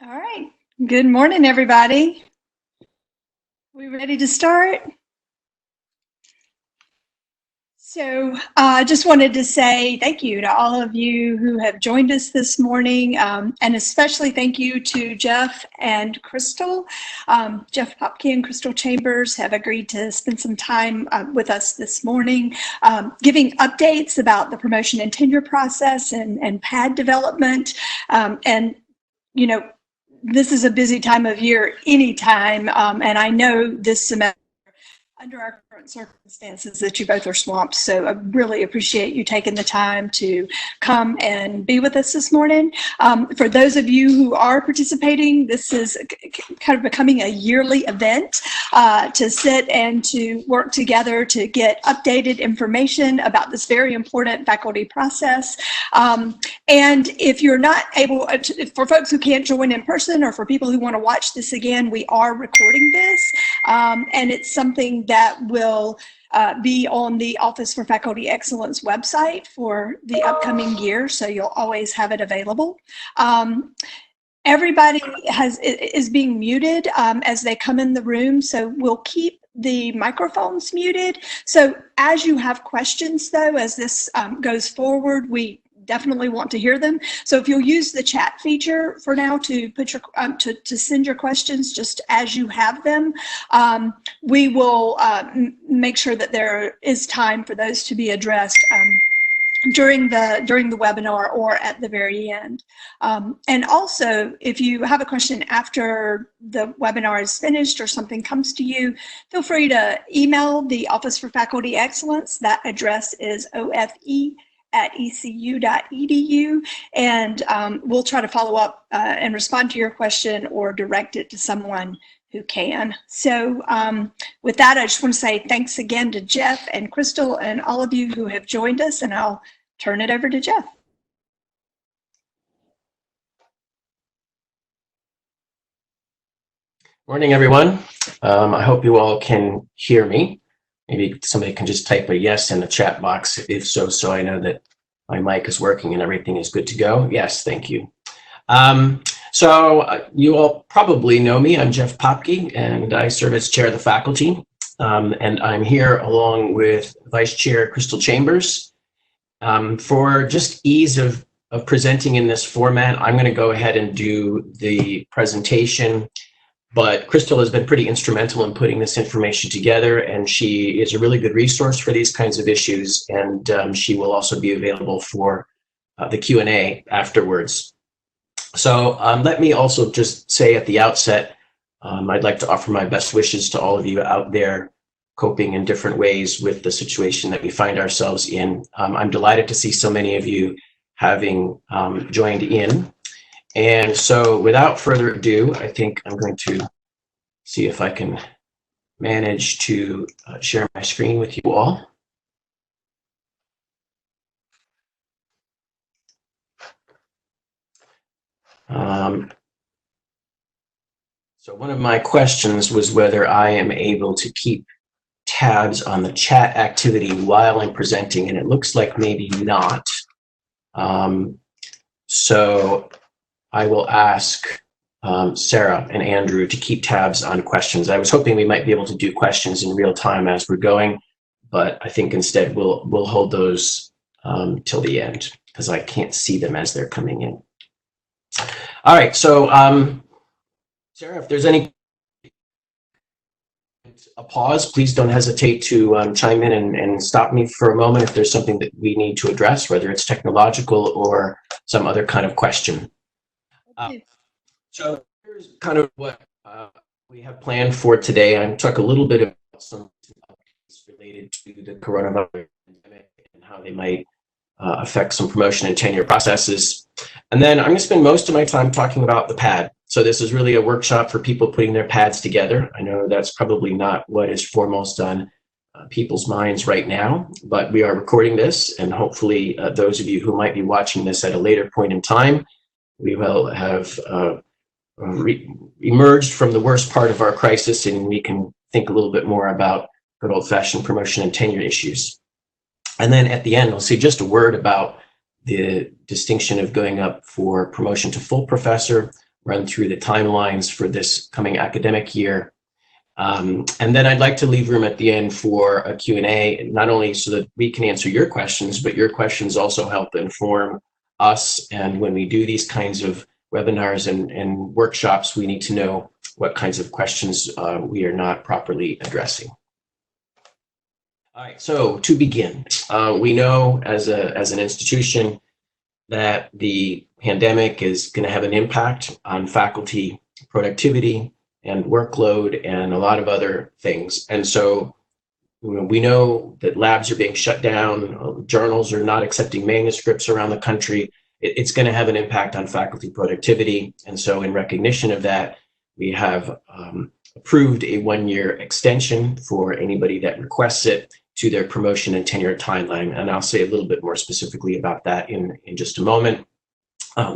All right. Good morning, everybody. We ready to start? So I just wanted to say thank you to all of you who have joined us this morning, and especially thank you to Jeff and Crystal. Jeff Popke and Crystal Chambers have agreed to spend some time with us this morning, giving updates about the promotion and tenure process and PAD development. And, you know, this is a busy time of year anytime, and I know this semester, under our current circumstances, that you both are swamped. So I really appreciate you taking the time to come and be with us this morning. For those of you who are participating, this is kind of becoming a yearly event to sit and to work together to get updated information about this very important faculty process. And if you're not able, for folks who can't join in person or for people who want to watch this again, we are recording this. And it's something that will be on the Office for Faculty Excellence website for the upcoming year, so you'll always have it available. Everybody is being muted as they come in the room, so we'll keep the microphones muted. So as you have questions, though, as this goes forward, we definitely want to hear them. So if you'll use the chat feature for now to put your to send your questions just as you have them, we will make sure that there is time for those to be addressed during the webinar or at the very end. And also, if you have a question after the webinar is finished or something comes to you, feel free to email the Office for Faculty Excellence. That address is ofe@ecu.edu, and we'll try to follow up and respond to your question or direct it to someone who can. So with that, I just want to say thanks again to Jeff and Crystal and all of you who have joined us, and I'll turn it over to Jeff. Morning, everyone. I hope you all can hear me. Maybe somebody can just type a yes in the chat box, if so I know that my mic is working and everything is good to go. Yes, thank you. So you all probably know me. I'm Jeff Popke, and I serve as chair of the faculty. And I'm here along with Vice Chair Crystal Chambers. For just ease of presenting in this format, I'm going to go ahead and do the presentation. But Crystal has been pretty instrumental in putting this information together, and she is a really good resource for these kinds of issues, and she will also be available for the Q&A afterwards. So let me also just say at the outset, I'd like to offer my best wishes to all of you out there coping in different ways with the situation that we find ourselves in. I'm delighted to see so many of you having joined in. And so without further ado, I think I'm going to see if I can manage to share my screen with you all. So one of my questions was whether I am able to keep tabs on the chat activity while I'm presenting, and it looks like maybe not. So I will ask Sarah and Andrew to keep tabs on questions. I was hoping we might be able to do questions in real time as we're going, but I think instead we'll hold those till the end because I can't see them as they're coming in. All right, so Sarah, if there's a pause, please don't hesitate to chime in and stop me for a moment if there's something that we need to address, whether it's technological or some other kind of question. So here's kind of what we have planned for today. I'm talk a little bit about some things related to the coronavirus pandemic and how they might affect some promotion and tenure processes. And then I'm going to spend most of my time talking about the PAD. So this is really a workshop for people putting their PADs together. I know that's probably not what is foremost on people's minds right now, but we are recording this, and hopefully those of you who might be watching this at a later point in time, we will have emerged from the worst part of our crisis, and we can think a little bit more about good old-fashioned promotion and tenure issues. And then at the end, I'll say just a word about the distinction of going up for promotion to full professor run through the timelines for this coming academic year. And then I'd like to leave room at the end for a Q&A, not only so that we can answer your questions, but your questions also help inform us. And when we do these kinds of webinars and workshops, we need to know what kinds of questions we are not properly addressing. All right, so to begin, we know as an institution that the pandemic is going to have an impact on faculty productivity and workload and a lot of other things. And so we know that labs are being shut down, journals are not accepting manuscripts around the country. It's going to have an impact on faculty productivity. And so in recognition of that, we have approved a 1-year extension for anybody that requests it to their promotion and tenure timeline. And I'll say a little bit more specifically about that in just a moment.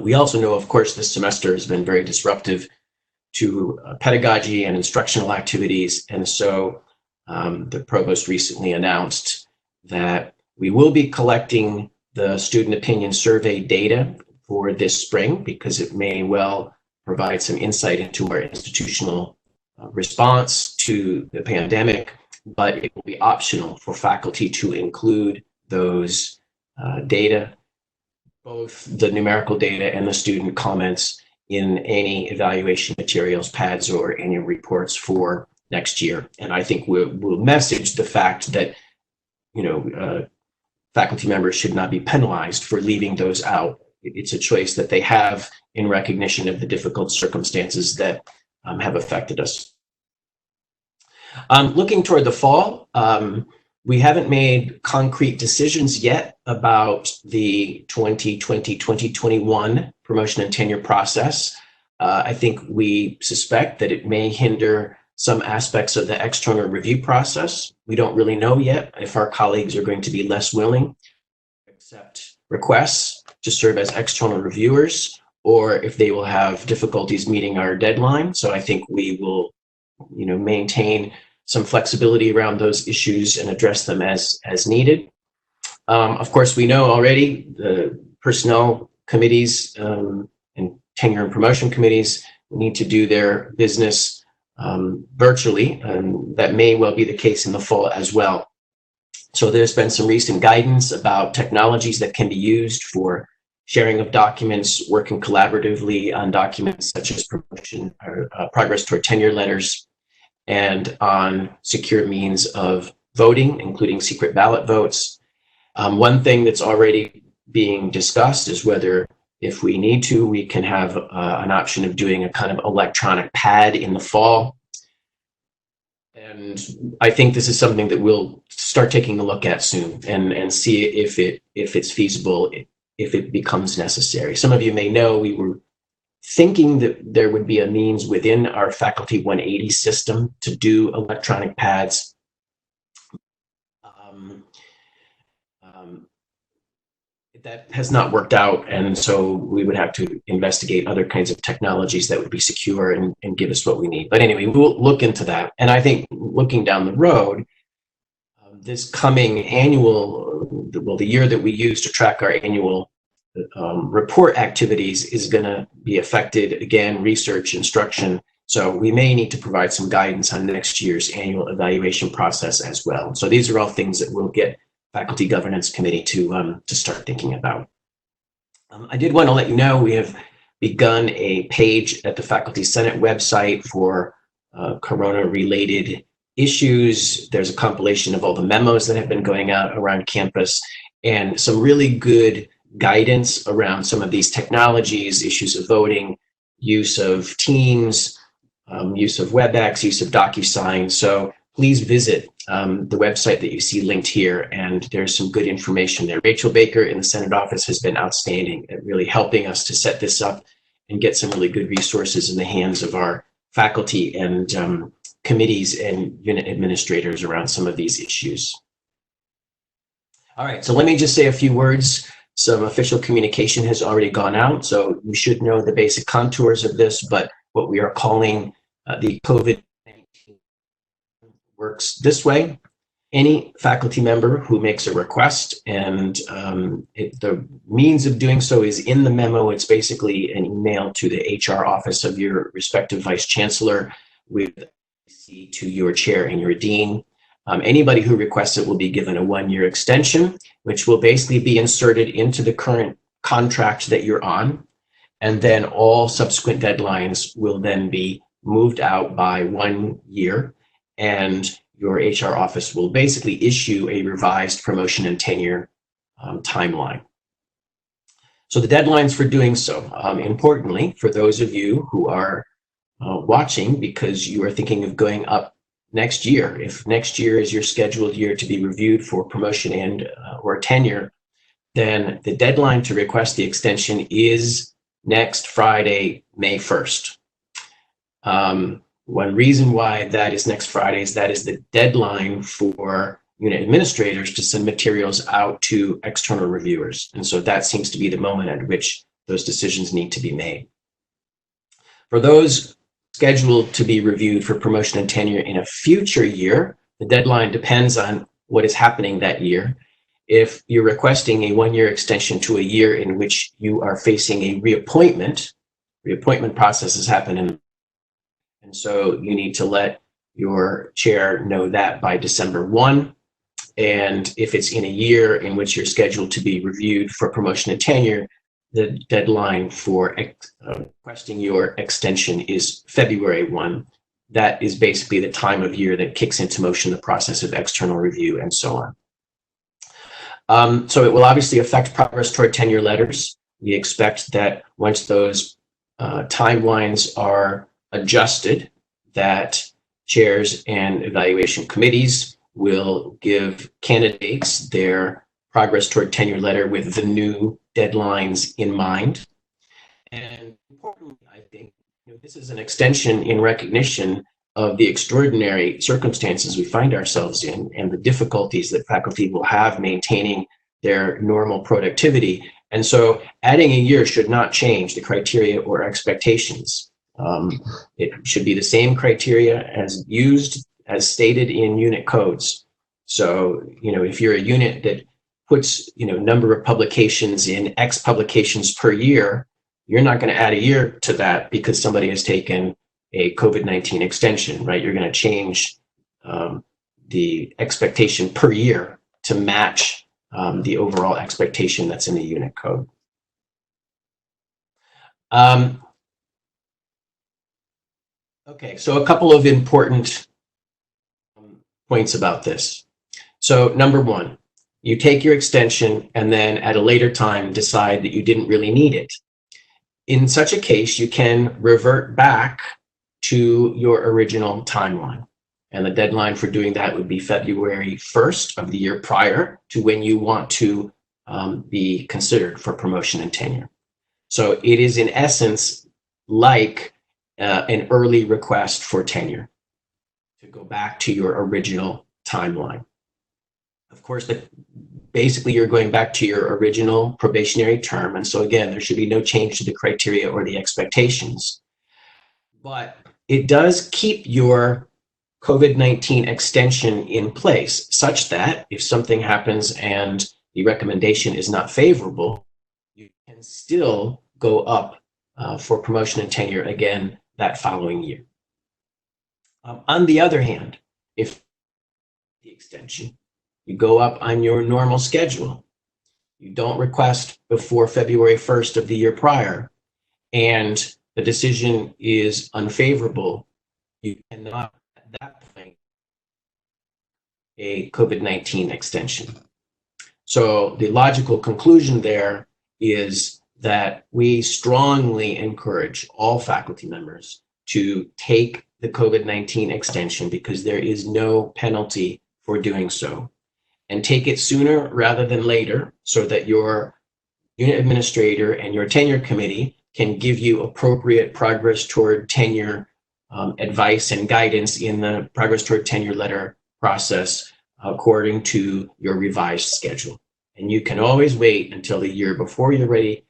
We also know, of course, this semester has been very disruptive to pedagogy and instructional activities. And so the provost recently announced that we will be collecting the student opinion survey data for this spring because it may well provide some insight into our institutional response to the pandemic, but it will be optional for faculty to include those data, both the numerical data and the student comments, in any evaluation materials, pads, or annual reports for next year. And I think we'll message the fact that, faculty members should not be penalized for leaving those out. It's a choice that they have in recognition of the difficult circumstances that have affected us. Looking toward the fall, we haven't made concrete decisions yet about the 2020-2021 promotion and tenure process. I think we suspect that it may hinder some aspects of the external review process. We don't really know yet if our colleagues are going to be less willing to accept requests to serve as external reviewers, or if they will have difficulties meeting our deadline. So I think we will, maintain some flexibility around those issues and address them as needed. Of course, we know already the personnel committees and tenure and promotion committees need to do their business virtually, and that may well be the case in the fall as well. So there's been some recent guidance about technologies that can be used for sharing of documents, working collaboratively on documents such as promotion or progress toward tenure letters, and on secure means of voting, including secret ballot votes. One thing that's already being discussed is whether, if we need to, we can have an option of doing a kind of electronic pad in the fall. And I think this is something that we'll start taking a look at soon and see if it's feasible, if it becomes necessary. Some of you may know we were thinking that there would be a means within our Faculty 180 system to do electronic pads. That has not worked out, and so we would have to investigate other kinds of technologies that would be secure and give us what we need. But anyway, we'll look into that. And I think looking down the road, this coming annual, the year that we use to track our annual report activities is going to be affected, again, research, instruction. So we may need to provide some guidance on next year's annual evaluation process as well. So these are all things that we'll get Faculty Governance Committee to start thinking about. I did want to let you know we have begun a page at the Faculty Senate website for corona-related issues. There's a compilation of all the memos that have been going out around campus and some really good guidance around some of these technologies, issues of voting, use of Teams, use of WebEx, use of DocuSign. So please visit the website that you see linked here, and there's some good information there. Rachel Baker in the Senate office has been outstanding at really helping us to set this up and get some really good resources in the hands of our faculty and committees and unit administrators around some of these issues. All right, so let me just say a few words. Some official communication has already gone out, so you should know the basic contours of this, but what we are calling the COVID-19 works this way. Any faculty member who makes a request, and the means of doing so is in the memo. It's basically an email to the HR office of your respective vice chancellor with to your chair and your dean. Anybody who requests it will be given a 1-year extension, which will basically be inserted into the current contract that you're on. And then all subsequent deadlines will then be moved out by 1 year, and your HR office will basically issue a revised promotion and tenure timeline. So the deadlines for doing so, importantly, for those of you who are watching because you are thinking of going up next year, if next year is your scheduled year to be reviewed for promotion and or tenure, then the deadline to request the extension is next Friday, May 1st. One reason why that is next Friday is that is the deadline for unit administrators to send materials out to external reviewers. And so that seems to be the moment at which those decisions need to be made. For those scheduled to be reviewed for promotion and tenure in a future year, the deadline depends on what is happening that year. If you're requesting a 1-year extension to a year in which you are facing a reappointment processes happen, and so you need to let your chair know that by December 1. And if it's in a year in which you're scheduled to be reviewed for promotion and tenure, the deadline for requesting your extension is February 1. That is basically the time of year that kicks into motion the process of external review and so on. So it will obviously affect progress toward tenure letters. We expect that once those timelines are adjusted, that chairs and evaluation committees will give candidates their progress toward tenure letter with the new deadlines in mind. And importantly, I think this is an extension in recognition of the extraordinary circumstances we find ourselves in and the difficulties that faculty will have maintaining their normal productivity. And so adding a year should not change the criteria or expectations. It should be the same criteria as used, as stated in unit codes. So, if you're a unit that puts, number of publications in X publications per year, you're not going to add a year to that because somebody has taken a COVID-19 extension, right? You're going to change the expectation per year to match the overall expectation that's in the unit code. Okay, so a couple of important points about this. So number one, you take your extension and then at a later time decide that you didn't really need it. In such a case, you can revert back to your original timeline. And the deadline for doing that would be February 1st of the year prior to when you want to be considered for promotion and tenure. So it is in essence like an early request for tenure to go back to your original timeline. Of course, basically you're going back to your original probationary term. And so again, there should be no change to the criteria or the expectations. But it does keep your COVID-19 extension in place such that if something happens and the recommendation is not favorable, you can still go up for promotion and tenure again that following year. On the other hand, if the extension, you go up on your normal schedule, you don't request before February 1st of the year prior, and the decision is unfavorable, you cannot at that point a COVID-19 extension. So the logical conclusion there is that we strongly encourage all faculty members to take the COVID-19 extension because there is no penalty for doing so, and take it sooner rather than later so that your unit administrator and your tenure committee can give you appropriate progress toward tenure advice and guidance in the progress toward tenure letter process according to your revised schedule. And you can always wait until the year before you're ready.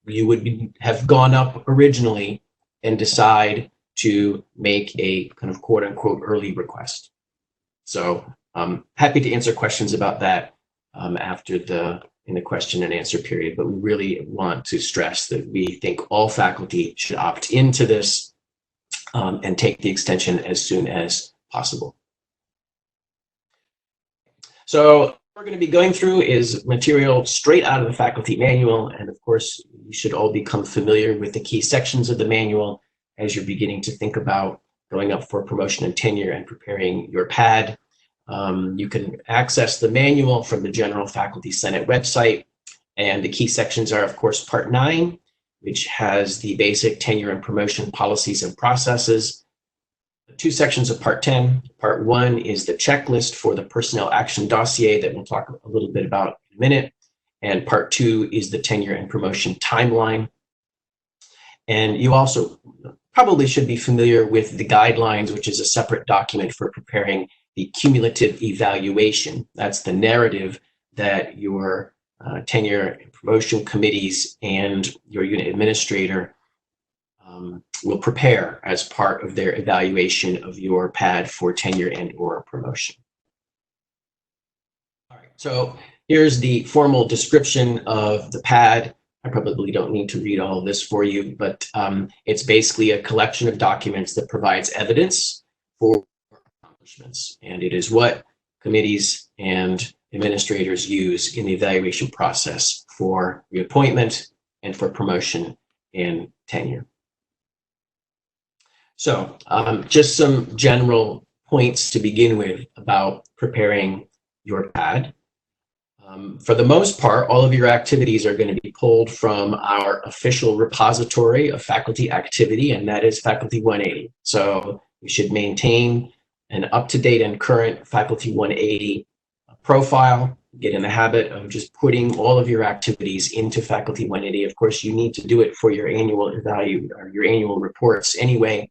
You would have gone up originally and decide to make a kind of quote unquote early request. So Happy to answer questions about that after in the question and answer period, but we really want to stress that we think all faculty should opt into this and take the extension as soon as possible. So what we're going to be going through is material straight out of the faculty manual, and of course you should all become familiar with the key sections of the manual as you're beginning to think about going up for promotion and tenure and preparing your pad. You can access the manual from the General Faculty Senate website, and the key sections are, of course, Part 9, which has the basic tenure and promotion policies and processes. The 2 sections of Part 10. Part 1 is the checklist for the personnel action dossier that we'll talk a little bit about in a minute, and Part 2 is the tenure and promotion timeline. And you also probably should be familiar with the guidelines, which is a separate document for preparing the cumulative evaluation. That's the narrative that your tenure and promotion committees and your unit administrator will prepare as part of their evaluation of your pad for tenure and or promotion. All right, so here's the formal description of the pad. I probably don't need to read all of this for you, but it's basically a collection of documents that provides evidence for accomplishments, and it is what committees and administrators use in the evaluation process for reappointment and for promotion and tenure. So just some general points to begin with about preparing your pad. For the most part, all of your activities are going to be pulled from our official repository of faculty activity, and that is Faculty 180. So you should maintain an up-to-date and current Faculty 180 profile. Get in the habit of just putting all of your activities into Faculty 180. Of course, you need to do it for your annual or your annual reports anyway,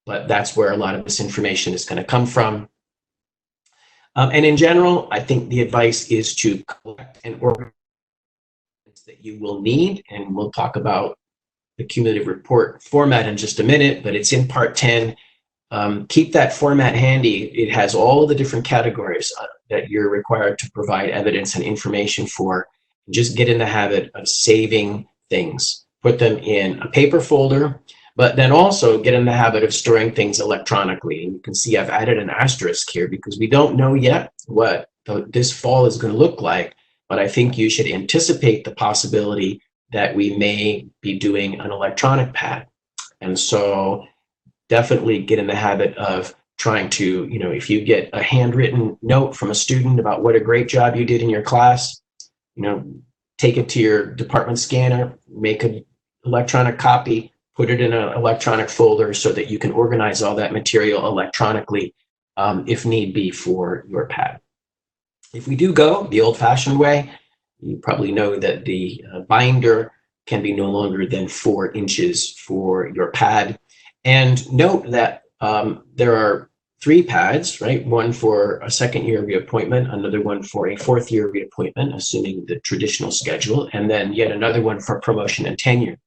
but that's where a lot of this information is going to come from. And in general, I think the advice is to collect and organize that you will need, and we'll talk about the cumulative report format in just a minute, but it's in Part 10. Keep that format handy. It has all the different categories that you're required to provide evidence and information for. Just get in the habit of saving things. Put them in a paper folder, but then also get in the habit of storing things electronically. And you can see I've added an asterisk here because we don't know yet what this fall is going to look like, but I think you should anticipate the possibility that we may be doing an electronic pad. And so definitely get in the habit of trying to, if you get a handwritten note from a student about what a great job you did in your class, take it to your department scanner, make an electronic copy, put it in an electronic folder so that you can organize all that material electronically if need be for your pad. If we do go the old-fashioned way, you probably know that the binder can be no longer than 4 inches for your pad. And note that there are 3 pads, right? One for a second-year reappointment, another one for a 4th-year reappointment, assuming the traditional schedule, and then yet another one for promotion and tenure.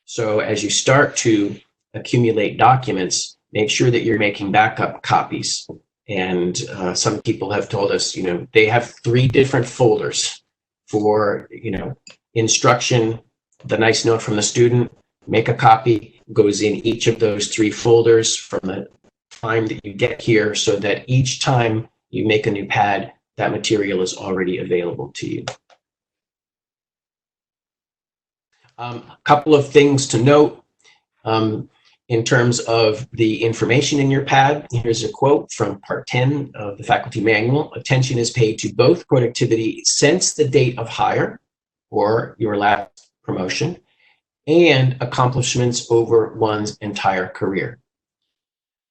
So as you start to accumulate documents, make sure that you're making backup copies. And some people have told us, they have 3 different folders for, instruction, the nice note from the student, make a copy, goes in each of those 3 folders from the time that you get here so that each time you make a new pad, that material is already available to you. A couple of things to note in terms of the information in your pad. Here's a quote from Part 10 of the Faculty Manual. Attention is paid to both productivity since the date of hire or your last promotion and accomplishments over one's entire career.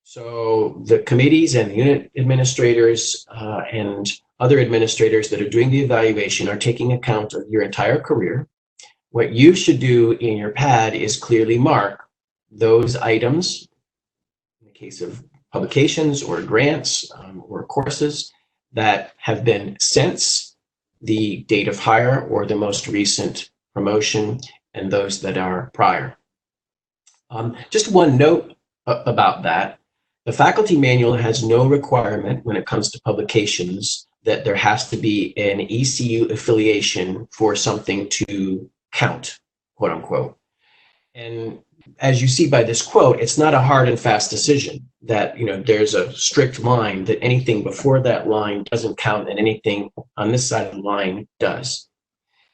So the committees and the unit administrators and other administrators that are doing the evaluation are taking account of your entire career. What you should do in your pad is clearly mark those items, in the case of publications or grants or courses, that have been since the date of hire or the most recent promotion, and those that are prior. Just one note about that. The faculty manual has no requirement when it comes to publications that there has to be an ECU affiliation for something to count, quote unquote. And as you see by this quote, it's not a hard and fast decision that, there's a strict line that anything before that line doesn't count and anything on this side of the line does.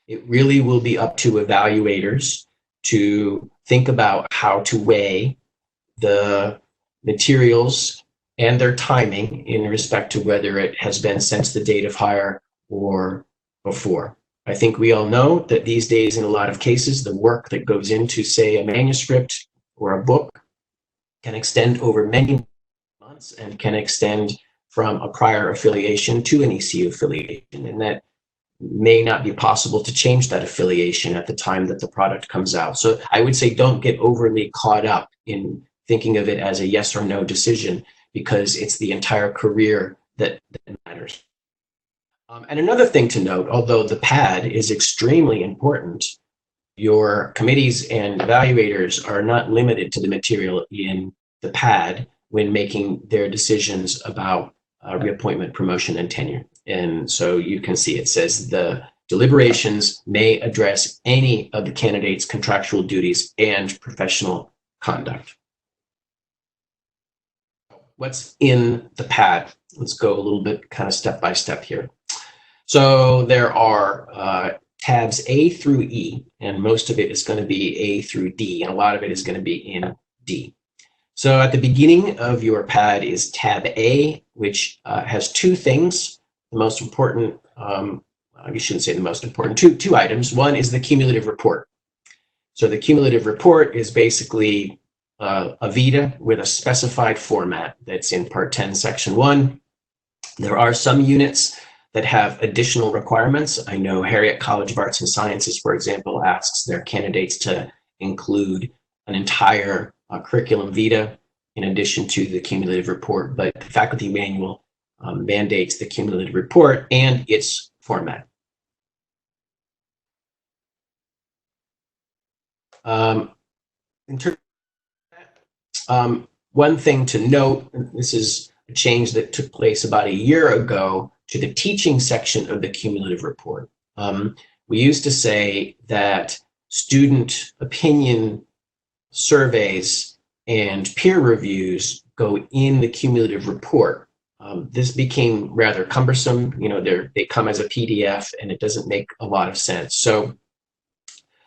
It really will be up to evaluators to think about how to weigh the materials and their timing in respect to whether it has been since the date of hire or before. I think we all know that these days, in a lot of cases, the work that goes into, say, a manuscript or a book can extend over many months and can extend from a prior affiliation to an ECU affiliation. And that may not be possible to change that affiliation at the time that the product comes out. So I would say don't get overly caught up in thinking of it as a yes or no decision, because it's the entire career that matters. And another thing to note, although the PAD is extremely important, your committees and evaluators are not limited to the material in the PAD when making their decisions about reappointment, promotion, and tenure. And so you can see it says the deliberations may address any of the candidate's contractual duties and professional conduct. What's in the PAD? Let's go a little bit kind of step by step here. So there are tabs A through E, and most of it is going to be A through D, and a lot of it is going to be in D. So at the beginning of your PAD is tab A, which has two things. The most important, you shouldn't say the most important, two items. One is the cumulative report. So the cumulative report is basically a vita with a specified format that's in Part 10, Section 1. There are some units that have additional requirements. I know Harriet College of Arts and Sciences, for example, asks their candidates to include an entire curriculum vita in addition to the cumulative report, but the faculty manual mandates the cumulative report and its format. In terms of that, one thing to note, this is a change that took place about a year ago to the teaching section of the cumulative report. We used to say that student opinion surveys and peer reviews go in the cumulative report. This became rather cumbersome. They come as a PDF and it doesn't make a lot of sense. So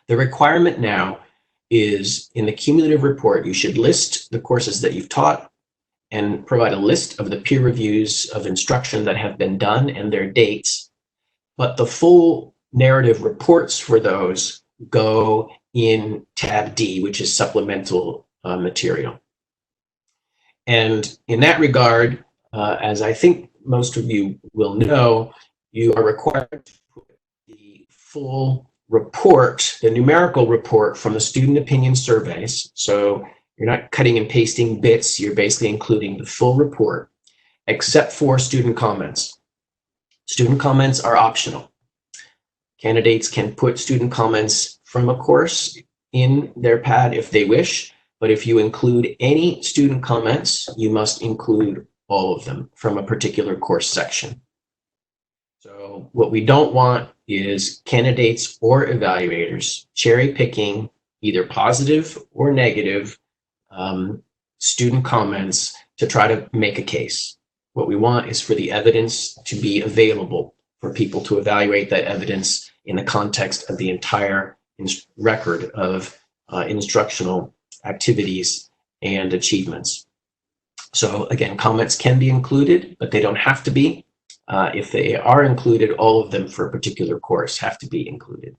the requirement now is in the cumulative report, you should list the courses that you've taught and provide a list of the peer reviews of instruction that have been done and their dates. But the full narrative reports for those go in tab D, which is supplemental material. And in that regard, as I think most of you will know, you are required to put the full report, the numerical report from the student opinion surveys. So you're not cutting and pasting bits, you're basically including the full report, except for student comments. Student comments are optional. Candidates can put student comments from a course in their PAD if they wish, but if you include any student comments, you must include all of them from a particular course section. So what we don't want is candidates or evaluators cherry picking either positive or negative student comments to try to make a case. What we want is for the evidence to be available for people to evaluate that evidence in the context of the entire record of instructional activities and achievements. So again, comments can be included, but they don't have to be. If they are included, all of them for a particular course have to be included.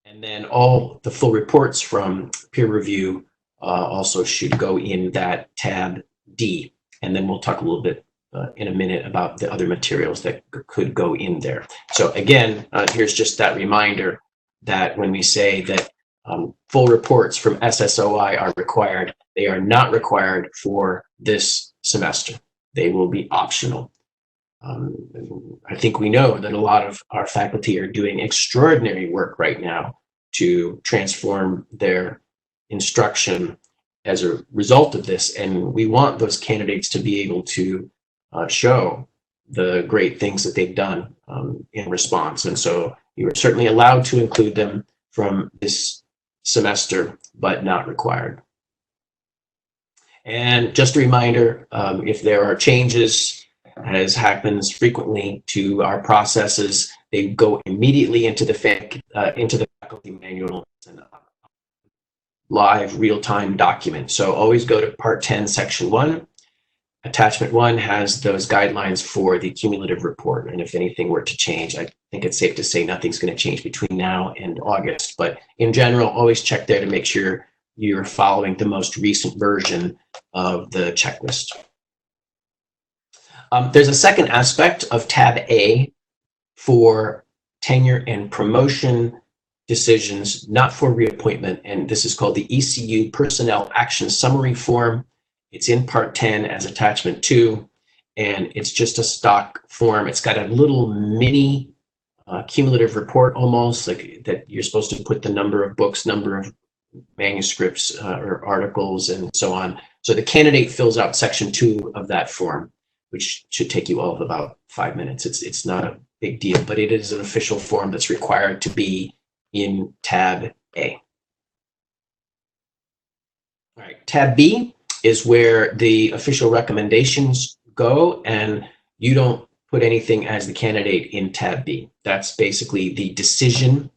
And then all the full reports from peer review also should go in that tab D. And then we'll talk a little bit in a minute about the other materials that could go in there. So again, here's just that reminder that when we say that full reports from SSOI are required, they are not required for this semester. They will be optional. I think we know that a lot of our faculty are doing extraordinary work right now to transform their instruction as a result of this, and we want those candidates to be able to show the great things that they've done in response. And so you are certainly allowed to include them from this semester, but not required. And just a reminder, if there are changes, as happens frequently, to our processes, they go immediately into the faculty manual, and live real-time document. So always go to Part 10, Section 1. Attachment 1 has those guidelines for the cumulative report. And if anything were to change, I think it's safe to say nothing's going to change between now and August. But in general, always check there to make sure you're following the most recent version of the checklist. There's a second aspect of Tab A for tenure and promotion decisions, not for reappointment, and this is called the ECU Personnel Action Summary Form. It's in Part 10 as Attachment 2, and it's just a stock form. It's got a little mini cumulative report almost, like that you're supposed to put the number of books, number of manuscripts or articles, and so on. So the candidate fills out Section 2 of that form, which should take you all of about 5 minutes. It's not a big deal, but it is an official form that's required to be in Tab A. All right, Tab B is where the official recommendations go, and you don't put anything as the candidate in Tab B. That's basically the decision,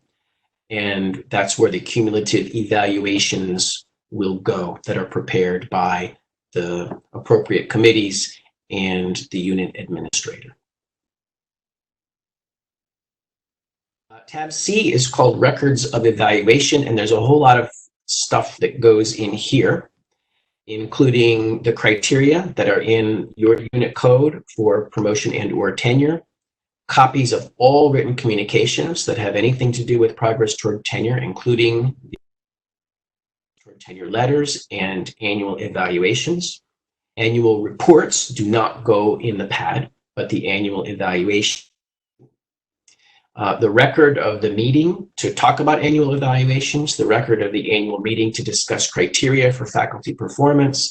and that's where the cumulative evaluations will go that are prepared by the appropriate committees and the unit administrator. Tab C is called Records of Evaluation, and there's a whole lot of stuff that goes in here, including the criteria that are in your unit code for promotion and or tenure, copies of all written communications that have anything to do with progress toward tenure, including tenure letters and annual evaluations. Annual reports do not go in the pad, but the annual evaluation. The record of the meeting to talk about annual evaluations, the record of the annual meeting to discuss criteria for faculty performance,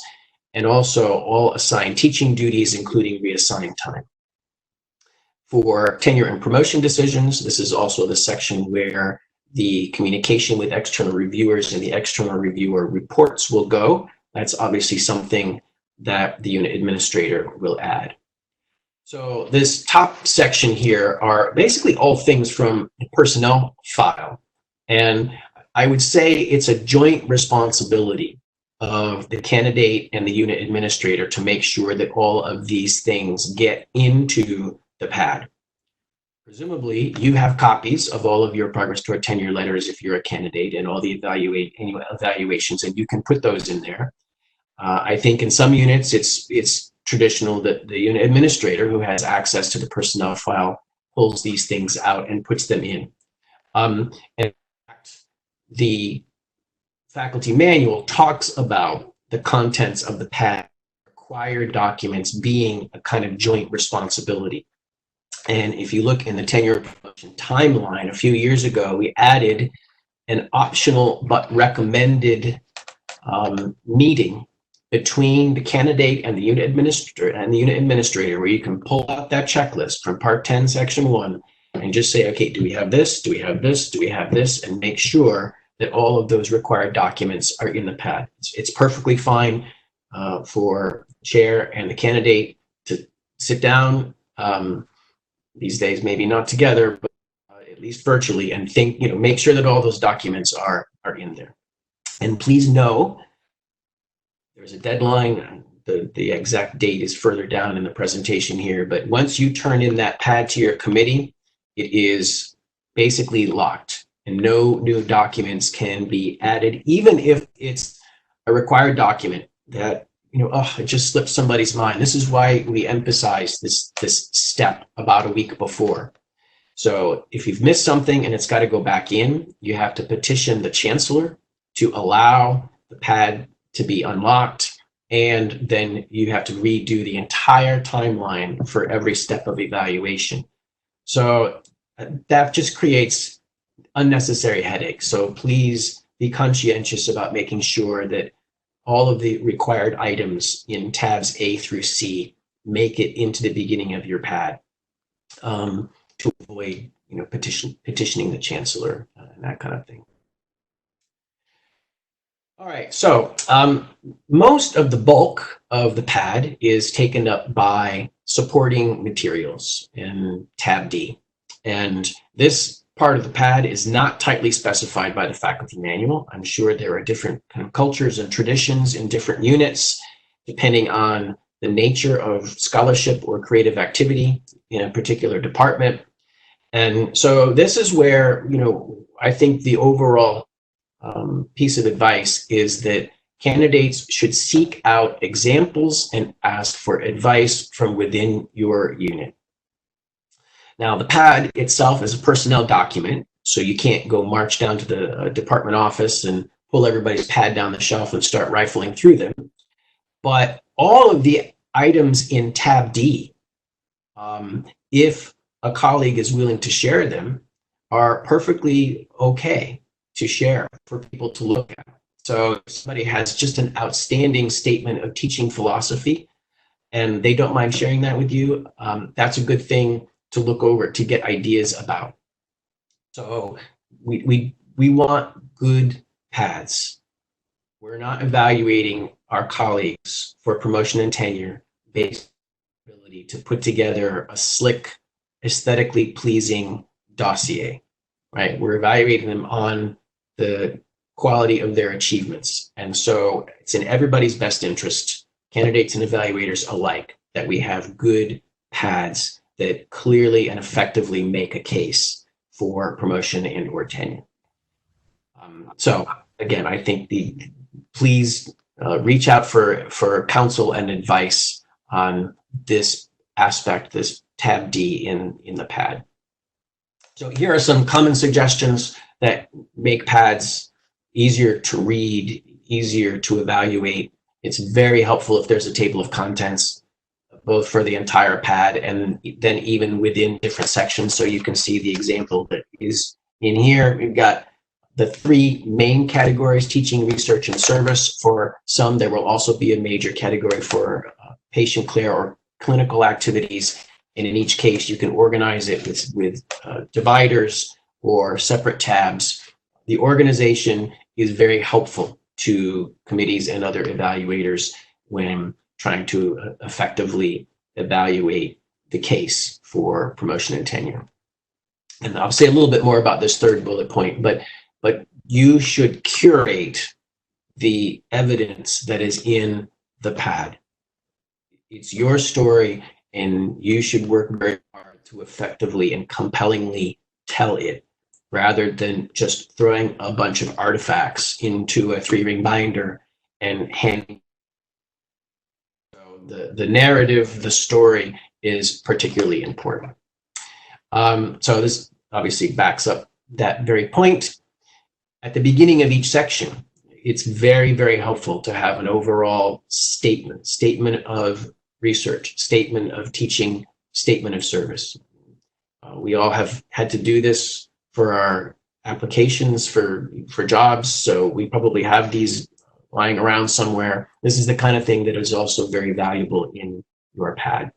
and also all assigned teaching duties, including reassigned time. For tenure and promotion decisions, this is also the section where the communication with external reviewers and the external reviewer reports will go. That's obviously something that the unit administrator will add. So this top section here are basically all things from the personnel file. And I would say it's a joint responsibility of the candidate and the unit administrator to make sure that all of these things get into the pad. Presumably, you have copies of all of your progress toward tenure letters if you're a candidate, and all the annual evaluations, and you can put those in there. I think in some units, it's traditional that the unit administrator, who has access to the personnel file, pulls these things out and puts them in. And in fact, the faculty manual talks about the contents of the pad, required documents being a kind of joint responsibility. And if you look in the tenure promotion timeline, a few years ago, we added an optional but recommended meeting between the candidate and the unit administrator, where you can pull out that checklist from Part 10, Section 1, and just say, okay, do we have this? Do we have this? Do we have this? And make sure that all of those required documents are in the pad. It's perfectly fine for chair and the candidate to sit down, these days, maybe not together, but at least virtually, and think, make sure that all those documents are in there. And please know, there's a deadline. The exact date is further down in the presentation here, but once you turn in that pad to your committee, it is basically locked, and no new documents can be added, even if it's a required document that, it just slipped somebody's mind. This is why we emphasize this step about a week before. So if you've missed something and it's got to go back in, you have to petition the chancellor to allow the pad to be unlocked, and then you have to redo the entire timeline for every step of evaluation. So that just creates unnecessary headaches. So please be conscientious about making sure that all of the required items in tabs A through C make it into the beginning of your pad, to avoid, petitioning the chancellor and that kind of thing. All right, so most of the bulk of the pad is taken up by supporting materials in tab D. And this part of the pad is not tightly specified by the faculty manual. I'm sure there are different kind of cultures and traditions in different units, depending on the nature of scholarship or creative activity in a particular department. And so this is where, I think the overall piece of advice is that candidates should seek out examples and ask for advice from within your unit. Now, the pad itself is a personnel document, so you can't go march down to the department office and pull everybody's pad down the shelf and start rifling through them. But all of the items in tab D, if a colleague is willing to share them, are perfectly okay to share for people to look at. So if somebody has just an outstanding statement of teaching philosophy and they don't mind sharing that with you, that's a good thing to look over to get ideas about. So we want good pads. We're not evaluating our colleagues for promotion and tenure based on their ability to put together a slick, aesthetically pleasing dossier, right? We're evaluating them on the quality of their achievements. And so it's in everybody's best interest, candidates and evaluators alike, that we have good pads that clearly and effectively make a case for promotion and or tenure. So again, I think please reach out for counsel and advice on this aspect, this tab D in the pad. So here are some common suggestions that make pads easier to read, easier to evaluate. It's very helpful if there's a table of contents, both for the entire pad and then even within different sections, so you can see the example that is in here. We've got the three main categories: teaching, research, and service. For some, there will also be a major category for patient care or clinical activities. And in each case, you can organize it with dividers or separate tabs. The organization is very helpful to committees and other evaluators when trying to effectively evaluate the case for promotion and tenure. And I'll say a little bit more about this third bullet point, but you should curate the evidence that is in the pad. It's your story, and you should work very hard to effectively and compellingly tell it, rather than just throwing a bunch of artifacts into a 3-ring binder and handing. So the narrative, the story is particularly important. So this obviously backs up that very point. At the beginning of each section, it's very, very helpful to have an overall statement of research, statement of teaching, statement of service. We all have had to do this for our applications for jobs, so we probably have these lying around somewhere. This is the kind of thing that is also very valuable in your pad.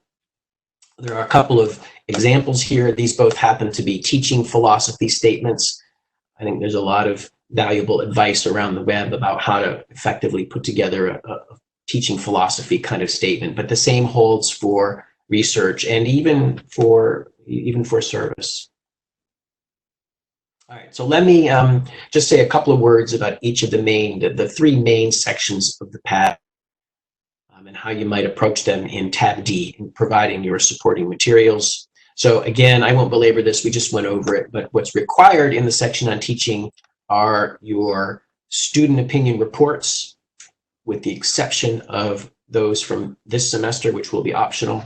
There are a couple of examples here. These both happen to be teaching philosophy statements. I think there's a lot of valuable advice around the web about how to effectively put together a teaching philosophy kind of statement, but the same holds for research and even for service. All right, so let me just say a couple of words about each of the three main sections of the pad, and how you might approach them in tab D in providing your supporting materials. So again, I won't belabor this, we just went over it, but what's required in the section on teaching are your student opinion reports, with the exception of those from this semester, which will be optional.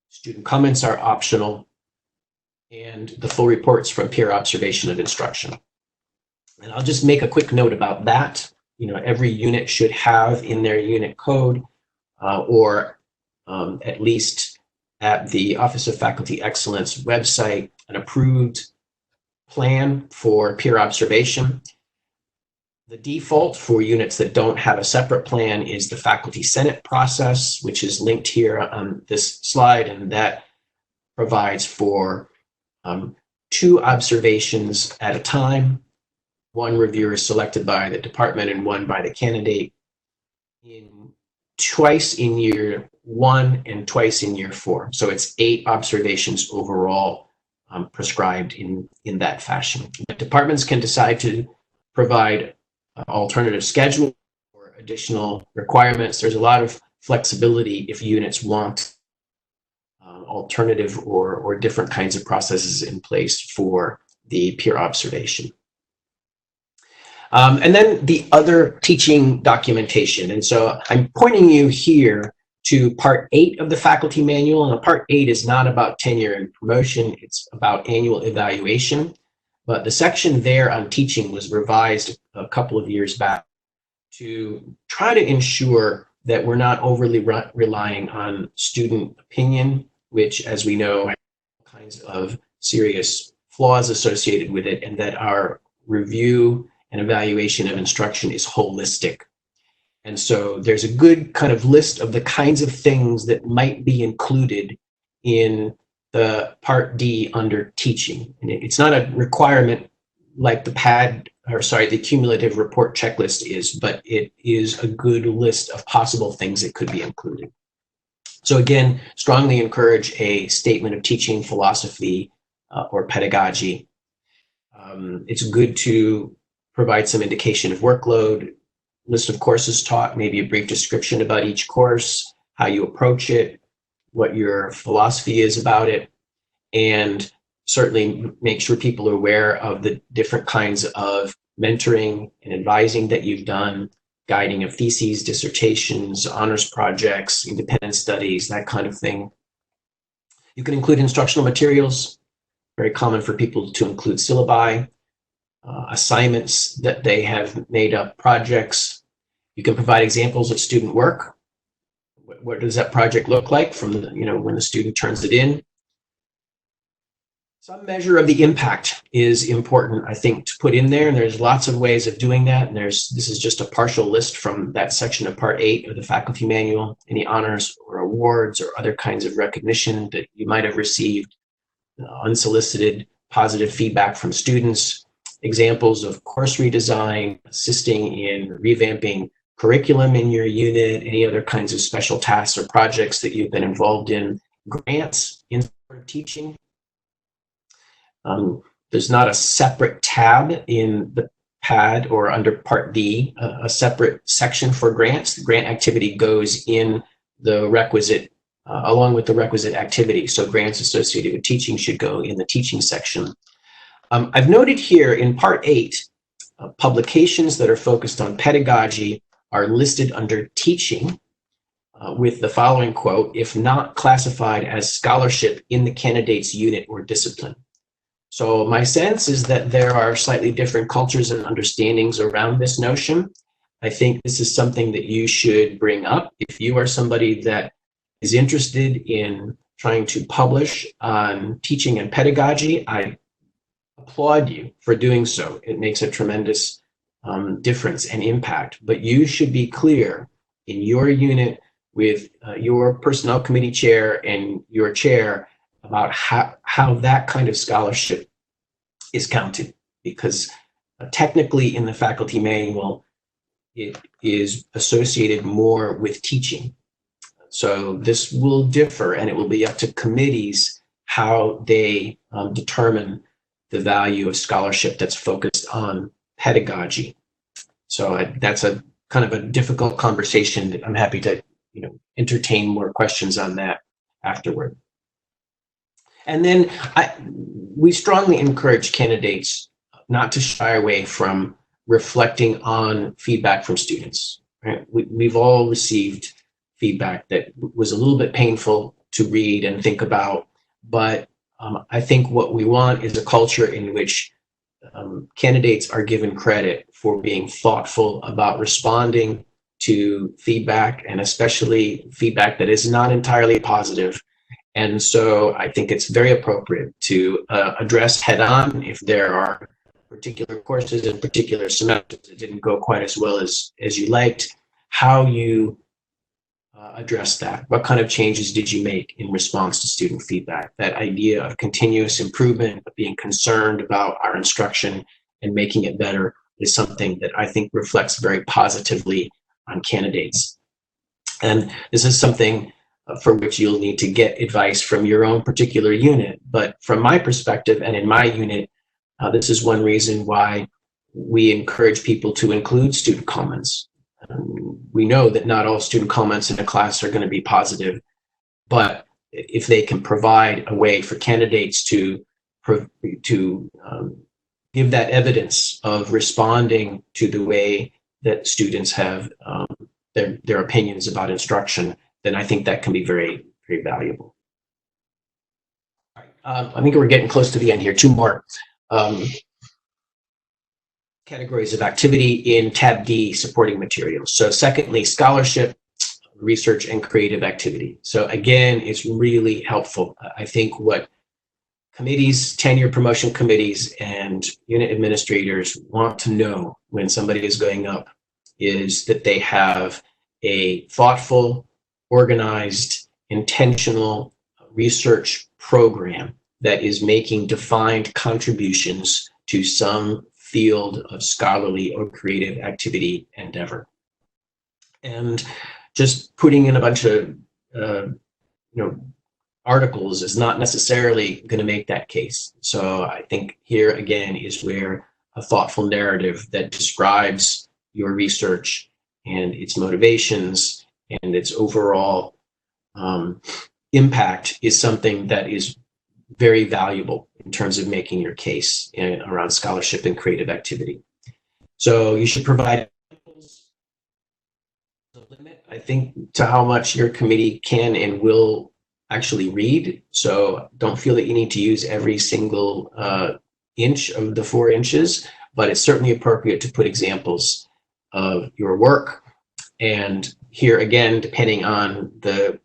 Student comments are optional, and the full reports from peer observation of instruction. And I'll just make a quick note about that. Every unit should have in their unit code, or at least at the Office of Faculty Excellence website, an approved plan for peer observation. The default for units that don't have a separate plan is the Faculty Senate process, which is linked here on this slide, and that provides for 2 observations at a time. 1 reviewer is selected by the department and 1 by the candidate, twice in year 1 and twice in year 4. So it's 8 observations overall prescribed in that fashion. But departments can decide to provide alternative schedule or additional requirements. There's a lot of flexibility if units want alternative or different kinds of processes in place for the peer observation. And then the other teaching documentation. And so I'm pointing you here to Part 8 of the Faculty Manual. And Part 8 is not about tenure and promotion. It's about annual evaluation. But the section there on teaching was revised a couple of years back to try to ensure that we're not overly relying on student opinion, which, as we know, has all kinds of serious flaws associated with it, and that our review and evaluation of instruction is holistic. And so there's a good kind of list of the kinds of things that might be included in the Part D under teaching. And it's not a requirement like the cumulative report checklist is, but it is a good list of possible things that could be included. So again, strongly encourage a statement of teaching philosophy or pedagogy. It's good to provide some indication of workload, list of courses taught, maybe a brief description about each course, how you approach it, what your philosophy is about it, and certainly make sure people are aware of the different kinds of mentoring and advising that you've done, guiding of theses, dissertations, honors projects, independent studies, that kind of thing. You can include instructional materials, very common for people to include syllabi, assignments that they have made up, projects. You can provide examples of student work. What does that project look like from when the student turns it in? Some measure of the impact is important, I think, to put in there, and there's lots of ways of doing that. And this is just a partial list from that section of Part 8 of the Faculty Manual. Any honors or awards or other kinds of recognition that you might have received, unsolicited positive feedback from students, examples of course redesign, assisting in revamping curriculum in your unit, any other kinds of special tasks or projects that you've been involved in, grants in teaching. There's not a separate tab in the PAD or under Part D, a separate section for grants. The grant activity goes in the requisite, along with the requisite activity. So grants associated with teaching should go in the teaching section. I've noted here in Part 8, publications that are focused on pedagogy are listed under teaching with the following quote, if not classified as scholarship in the candidate's unit or discipline. So my sense is that there are slightly different cultures and understandings around this notion. I think this is something that you should bring up. If you are somebody that is interested in trying to publish on teaching and pedagogy, I applaud you for doing so. It makes a tremendous difference and impact. But you should be clear in your unit with your personnel committee chair and your chair about how that kind of scholarship is counted, because technically in the faculty manual, it is associated more with teaching. So this will differ, and it will be up to committees how they determine the value of scholarship that's focused on pedagogy. So that's a kind of a difficult conversation that I'm happy to entertain more questions on that afterward. And then we strongly encourage candidates not to shy away from reflecting on feedback from students. Right? We've all received feedback that was a little bit painful to read and think about, but I think what we want is a culture in which candidates are given credit for being thoughtful about responding to feedback, and especially feedback that is not entirely positive. And so I think it's very appropriate to address head-on if there are particular courses and particular semesters that didn't go quite as well as you liked, how you address that. What kind of changes did you make in response to student feedback? That idea of continuous improvement, of being concerned about our instruction and making it better is something that I think reflects very positively on candidates. And this is something for which you'll need to get advice from your own particular unit. But from my perspective and in my unit, this is one reason why we encourage people to include student comments. We know that not all student comments in a class are going to be positive, but if they can provide a way for candidates to give that evidence of responding to the way that students have their opinions about instruction, then I think that can be very, very valuable. I think we're getting close to the end here. Two more categories of activity in tab D, supporting materials. So secondly, scholarship, research, and creative activity. So again, it's really helpful. I think what committees, tenure promotion committees, and unit administrators want to know when somebody is going up is that they have a thoughtful, organized, intentional research program that is making defined contributions to some field of scholarly or creative activity endeavor. And just putting in a bunch of articles is not necessarily going to make that case. So I think here again is where a thoughtful narrative that describes your research and its motivations and its overall impact is something that is very valuable in terms of making your case around scholarship and creative activity. So you should provide a limit, I think, to how much your committee can and will actually read. So don't feel that you need to use every single inch of the 4 inches, but it's certainly appropriate to put examples of your work. And here again, depending on the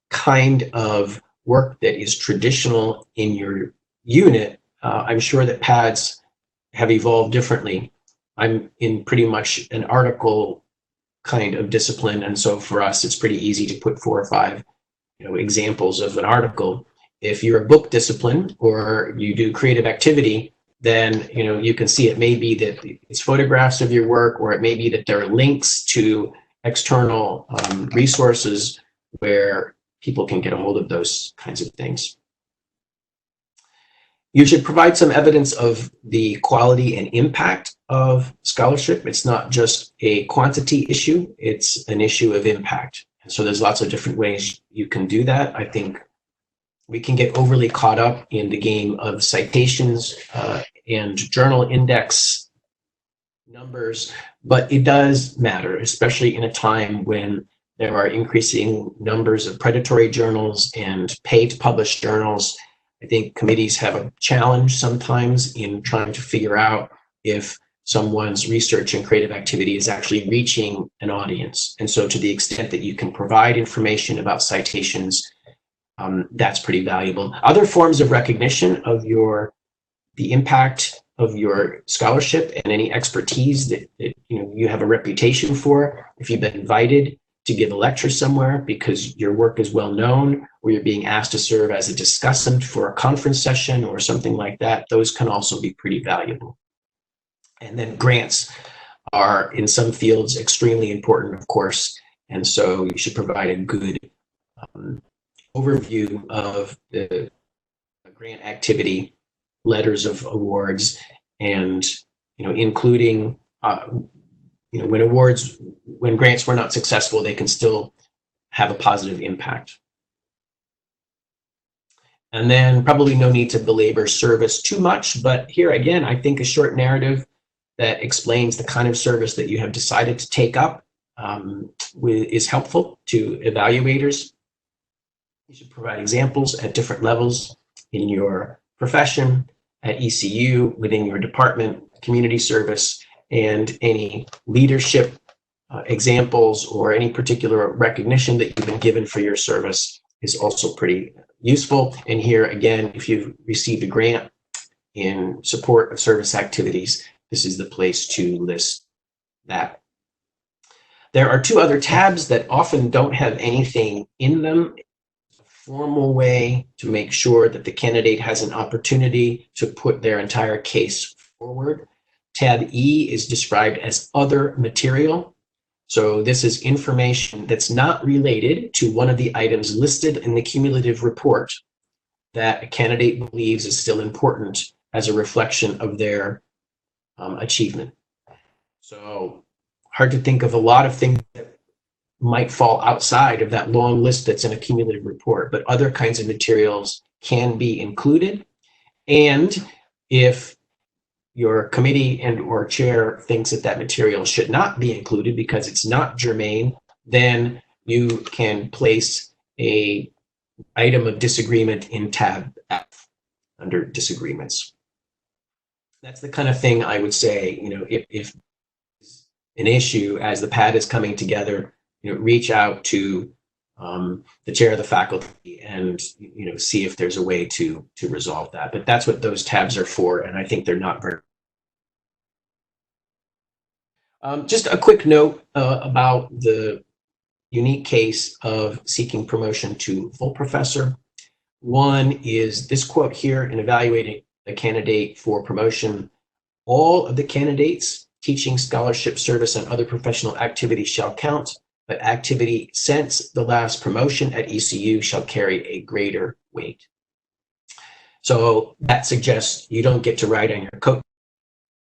kind of work that is traditional in your unit, I'm sure that pads have evolved differently. I'm in pretty much an article kind of discipline, and so for us, it's pretty easy to put 4 or 5 examples of an article. If you're a book discipline or you do creative activity, then you can see it may be that it's photographs of your work, or it may be that there are links to external resources where people can get a hold of those kinds of things. You should provide some evidence of the quality and impact of scholarship. It's not just a quantity issue, it's an issue of impact. And so there's lots of different ways you can do that. I think we can get overly caught up in the game of citations and journal index numbers, but it does matter, especially in a time when there are increasing numbers of predatory journals and pay-to-publish journals. I think committees have a challenge sometimes in trying to figure out if someone's research and creative activity is actually reaching an audience. And so to the extent that you can provide information about citations, that's pretty valuable. Other forms of recognition of the impact of your scholarship and any expertise that you have a reputation for. If you've been invited to give a lecture somewhere because your work is well known, or you're being asked to serve as a discussant for a conference session or something like that, those can also be pretty valuable. And then grants are in some fields extremely important, of course, and so you should provide a good overview of the grant activity, letters of awards, and including when grants were not successful, they can still have a positive impact. And then probably no need to belabor service too much, but here again, I think a short narrative that explains the kind of service that you have decided to take up is helpful to evaluators. You should provide examples at different levels in your profession, at ECU, within your department, community service, and any leadership examples or any particular recognition that you've been given for your service is also pretty useful. And here again, if you've received a grant, in support of service activities, this is the place to list that. There are two other tabs that often don't have anything in them. A formal way to make sure that the candidate has an opportunity to put their entire case forward. Tab E is described as other material. So this is information that's not related to one of the items listed in the cumulative report that a candidate believes is still important as a reflection of their achievement. So hard to think of a lot of things that might fall outside of that long list that's in a cumulative report, but other kinds of materials can be included. And if your committee and or chair thinks that that material should not be included because it's not germane, then you can place a item of disagreement in tab F under disagreements. That's the kind of thing I would say, if an issue as the pad is coming together, reach out to the chair of the faculty and see if there's a way to resolve that. But that's what those tabs are for, and I think they're not very. Just a quick note about the unique case of seeking promotion to full professor. One is this quote here: in evaluating a candidate for promotion, all of the candidates teaching, scholarship, service, and other professional activities shall count, but activity since the last promotion at ECU shall carry a greater weight. So that suggests you don't get to write on your coat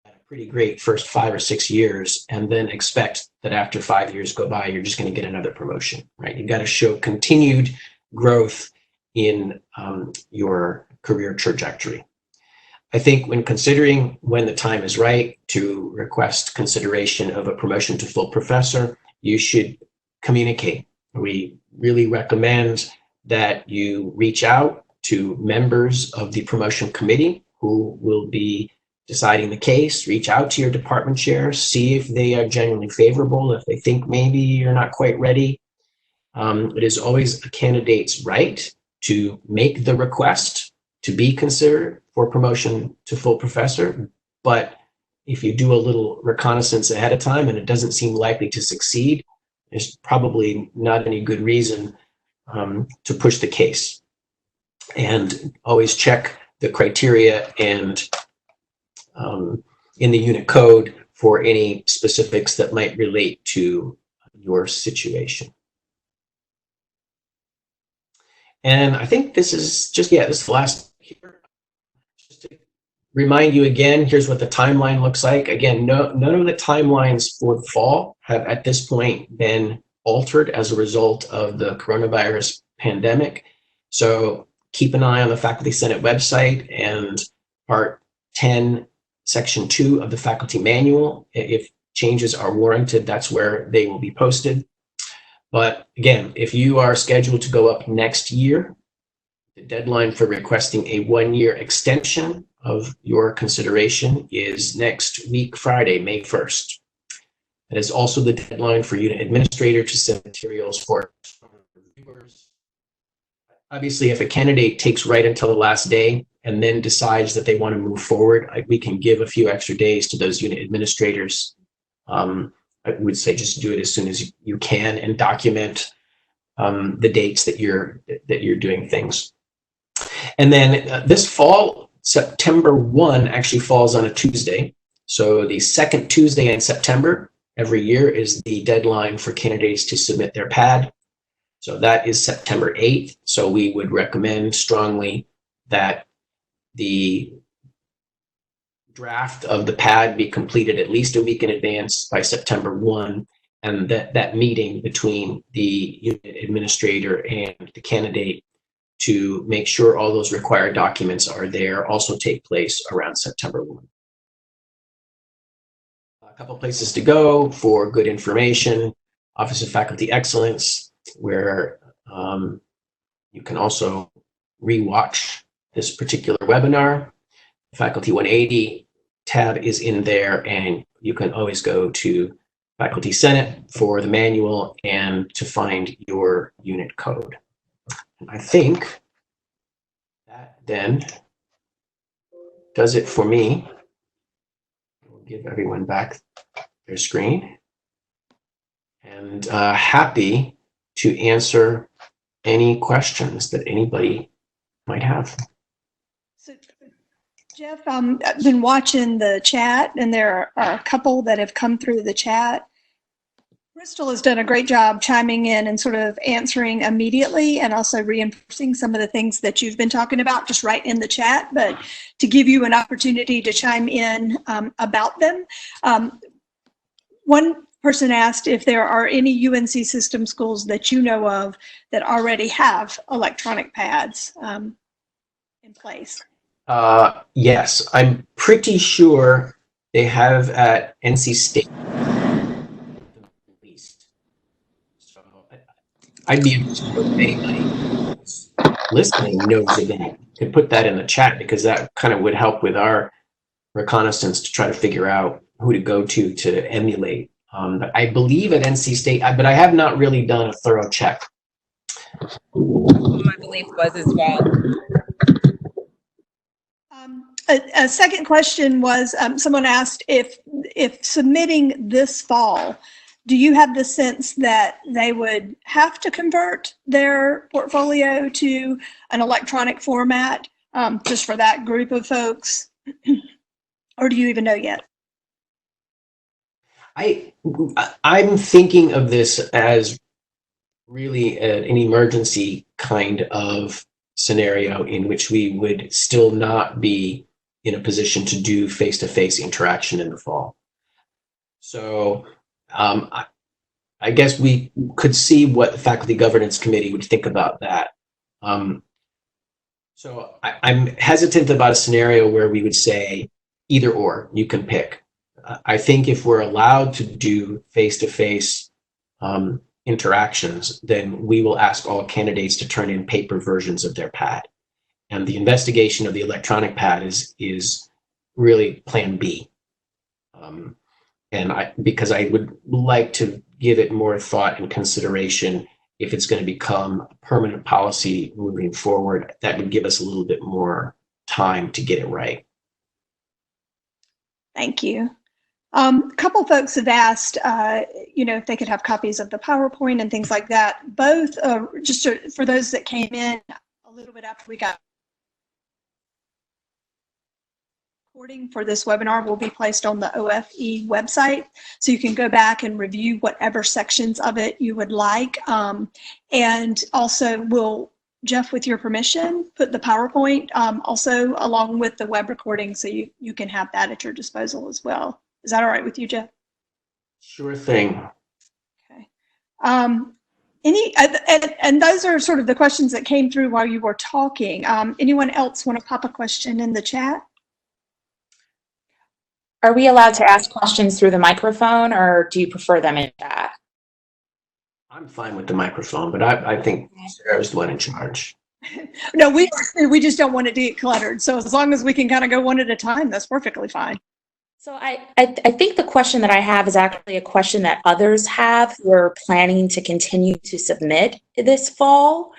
a pretty great first 5 or 6 years and then expect that after 5 years go by, you're just going to get another promotion, right? You've got to show continued growth in your career trajectory. I think when considering when the time is right to request consideration of a promotion to full professor, you should communicate. We really recommend that you reach out to members of the promotion committee who will be deciding the case. Reach out to your department chair, see if they are genuinely favorable, if they think maybe you're not quite ready. It is always a candidate's right to make the request to be considered for promotion to full professor. But if you do a little reconnaissance ahead of time and it doesn't seem likely to succeed, there's probably not any good reason to push the case. And always check the criteria and in the unit code for any specifics that might relate to your situation. And I think this is just, this is the last here. Just to remind you again, here's what the timeline looks like. Again, none of the timelines for the fall have at this point been altered as a result of the coronavirus pandemic. So keep an eye on the Faculty Senate website and Part 10, Section 2 of the Faculty Manual. If changes are warranted, that's where they will be posted. But again, if you are scheduled to go up next year, the deadline for requesting a 1-year extension of your consideration is next week, Friday, May 1st. That is also the deadline for unit administrator to send materials for reviewers. Obviously, if a candidate takes right until the last day and then decides that they want to move forward, we can give a few extra days to those unit administrators. I would say just do it as soon as you can and document the dates that you're doing things. And then this fall, September 1 actually falls on a Tuesday. So the second Tuesday in September every year is the deadline for candidates to submit their PAD. So that is September 8th. So we would recommend strongly that the draft of the PAD be completed at least a week in advance by September 1, and that meeting between the unit administrator and the candidate to make sure all those required documents are there also take place around September 1. A couple places to go for good information: Office of Faculty Excellence, where you can also rewatch this particular webinar. Faculty 180 tab is in there, and you can always go to Faculty Senate for the manual and to find your unit code. And I think that then does it for me. We'll give everyone back their screen. And happy to answer any questions that anybody might have. So, Jeff, I've been watching the chat, and there are a couple that have come through the chat. Crystal has done a great job chiming in and sort of answering immediately and also reinforcing some of the things that you've been talking about just right in the chat, but to give you an opportunity to chime in about them. One person asked if there are any UNC system schools that you know of that already have electronic pads in place. Yes, I'm pretty sure they have at NC State. I'd be interested if anybody listening knows of any. Could put that in the chat, because that kind of would help with our reconnaissance to try to figure out who to go to emulate. I believe at NC State, but I have not really done a thorough check. My belief was as well. A second question was, someone asked if submitting this fall, do you have the sense that they would have to convert their portfolio to an electronic format just for that group of folks? Or do you even know yet? I'm thinking of this as really an emergency kind of scenario in which we would still not be in a position to do face-to-face interaction in the fall. So I guess we could see what the Faculty Governance Committee would think about that. So I'm hesitant about a scenario where we would say either or, you can pick. I think if we're allowed to do face-to-face interactions, then we will ask all candidates to turn in paper versions of their pad. And the investigation of the electronic pad is really plan B. And because I would like to give it more thought and consideration if it's going to become a permanent policy moving forward, that would give us a little bit more time to get it right. Thank you. A couple folks have asked, if they could have copies of the PowerPoint and things like that. Both, for those that came in a little bit after we got recording for this webinar, will be placed on the OFE website, so you can go back and review whatever sections of it you would like. And also, will Jeff, with your permission, put the PowerPoint also along with the web recording, so you can have that at your disposal as well. Is that all right with you, Jeff? Sure thing. Okay. And those are sort of the questions that came through while you were talking. Anyone else want to pop a question in the chat? Are we allowed to ask questions through the microphone, or do you prefer them in chat? I'm fine with the microphone, but I think Sarah's the one in charge. No, we just don't want it to get cluttered. So as long as we can kind of go one at a time, that's perfectly fine. So I think the question that I have is actually a question that others have who are planning to continue to submit this fall.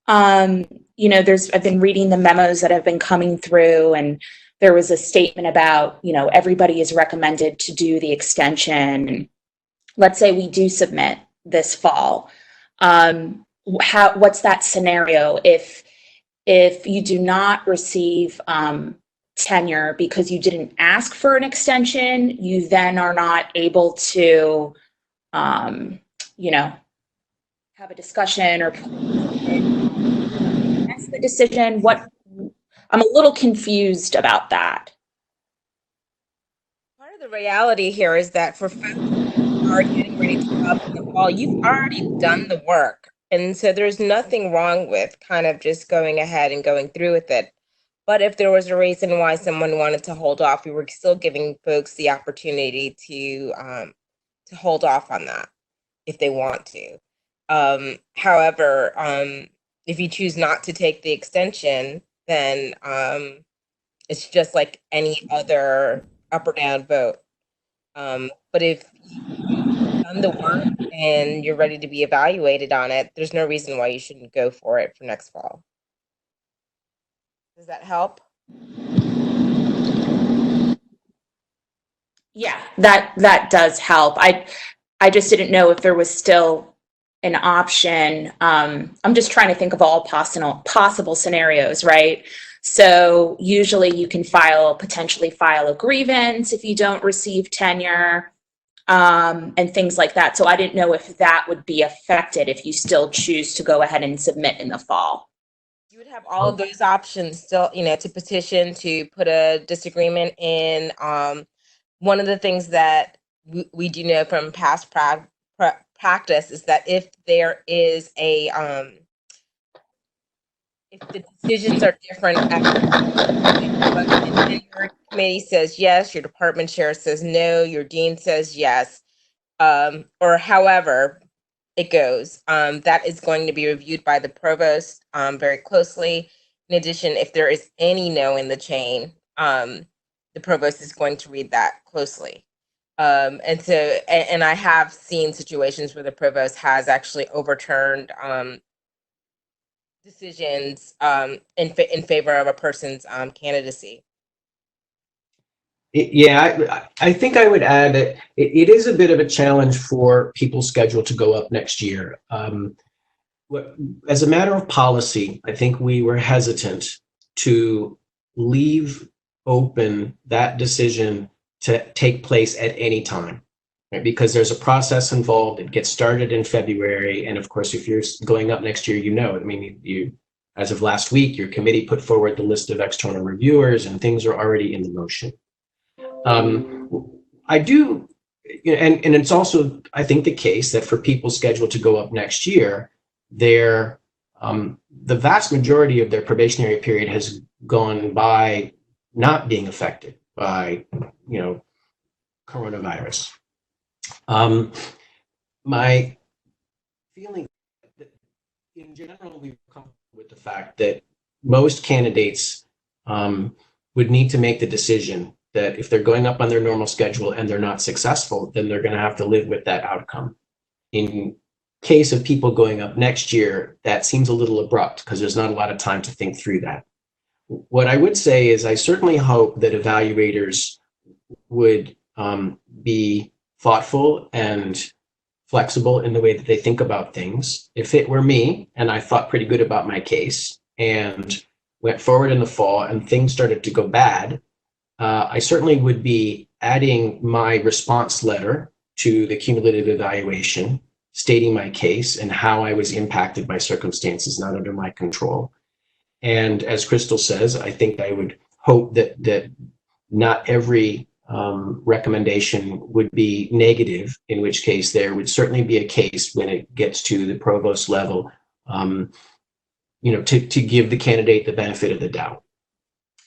I've been reading the memos that have been coming through, and there was a statement about, everybody is recommended to do the extension. Let's say we do submit this fall. What's that scenario if you do not receive tenure because you didn't ask for an extension? You then are not able to, have a discussion or that's the decision. I'm a little confused about that. Part of the reality here is that for folks who are getting ready to go up in the fall, you've already done the work. And so there's nothing wrong with kind of just going ahead and going through with it. But if there was a reason why someone wanted to hold off, we were still giving folks the opportunity to hold off on that if they want to. However, if you choose not to take the extension, then it's just like any other up or down vote. But if you've done the work and you're ready to be evaluated on it, there's no reason why you shouldn't go for it for next fall. Does that help? Yeah, that does help. I just didn't know if there was still an option. I'm just trying to think of all possible scenarios, right? So usually you can potentially file a grievance if you don't receive tenure, and things like that. So I didn't know if that would be affected if you still choose to go ahead and submit in the fall. You would have all of those options still, to petition, to put a disagreement in. One of the things that we do know from past practice is that if there is if the decisions are different, your committee says yes, your department chair says no, your dean says yes, or however it goes, that is going to be reviewed by the provost very closely. In addition, if there is any no in the chain, the provost is going to read that closely. And I have seen situations where the provost has actually overturned decisions in favor of a person's candidacy. I think I would add that it is a bit of a challenge for people's schedule to go up next year. As a matter of policy, I think we were hesitant to leave open that decision to take place at any time, right? Because there's a process involved. It gets started in February. And of course, if you're going up next year, as of last week, your committee put forward the list of external reviewers and things are already in the motion. I do, and it's also, I think, the case that for people scheduled to go up next year, the vast majority of their probationary period has gone by not being affected by, coronavirus. My feeling that in general, we've come with the fact that most candidates would need to make the decision that if they're going up on their normal schedule and they're not successful, then they're going to have to live with that outcome. In case of people going up next year, that seems a little abrupt because there's not a lot of time to think through that. What I would say is I certainly hope that evaluators would be thoughtful and flexible in the way that they think about things. If it were me and I thought pretty good about my case and went forward in the fall and things started to go bad, I certainly would be adding my response letter to the cumulative evaluation, stating my case and how I was impacted by circumstances not under my control. And as Crystal says, I think I would hope that not every recommendation would be negative, in which case there would certainly be a case when it gets to the provost level, to give the candidate the benefit of the doubt.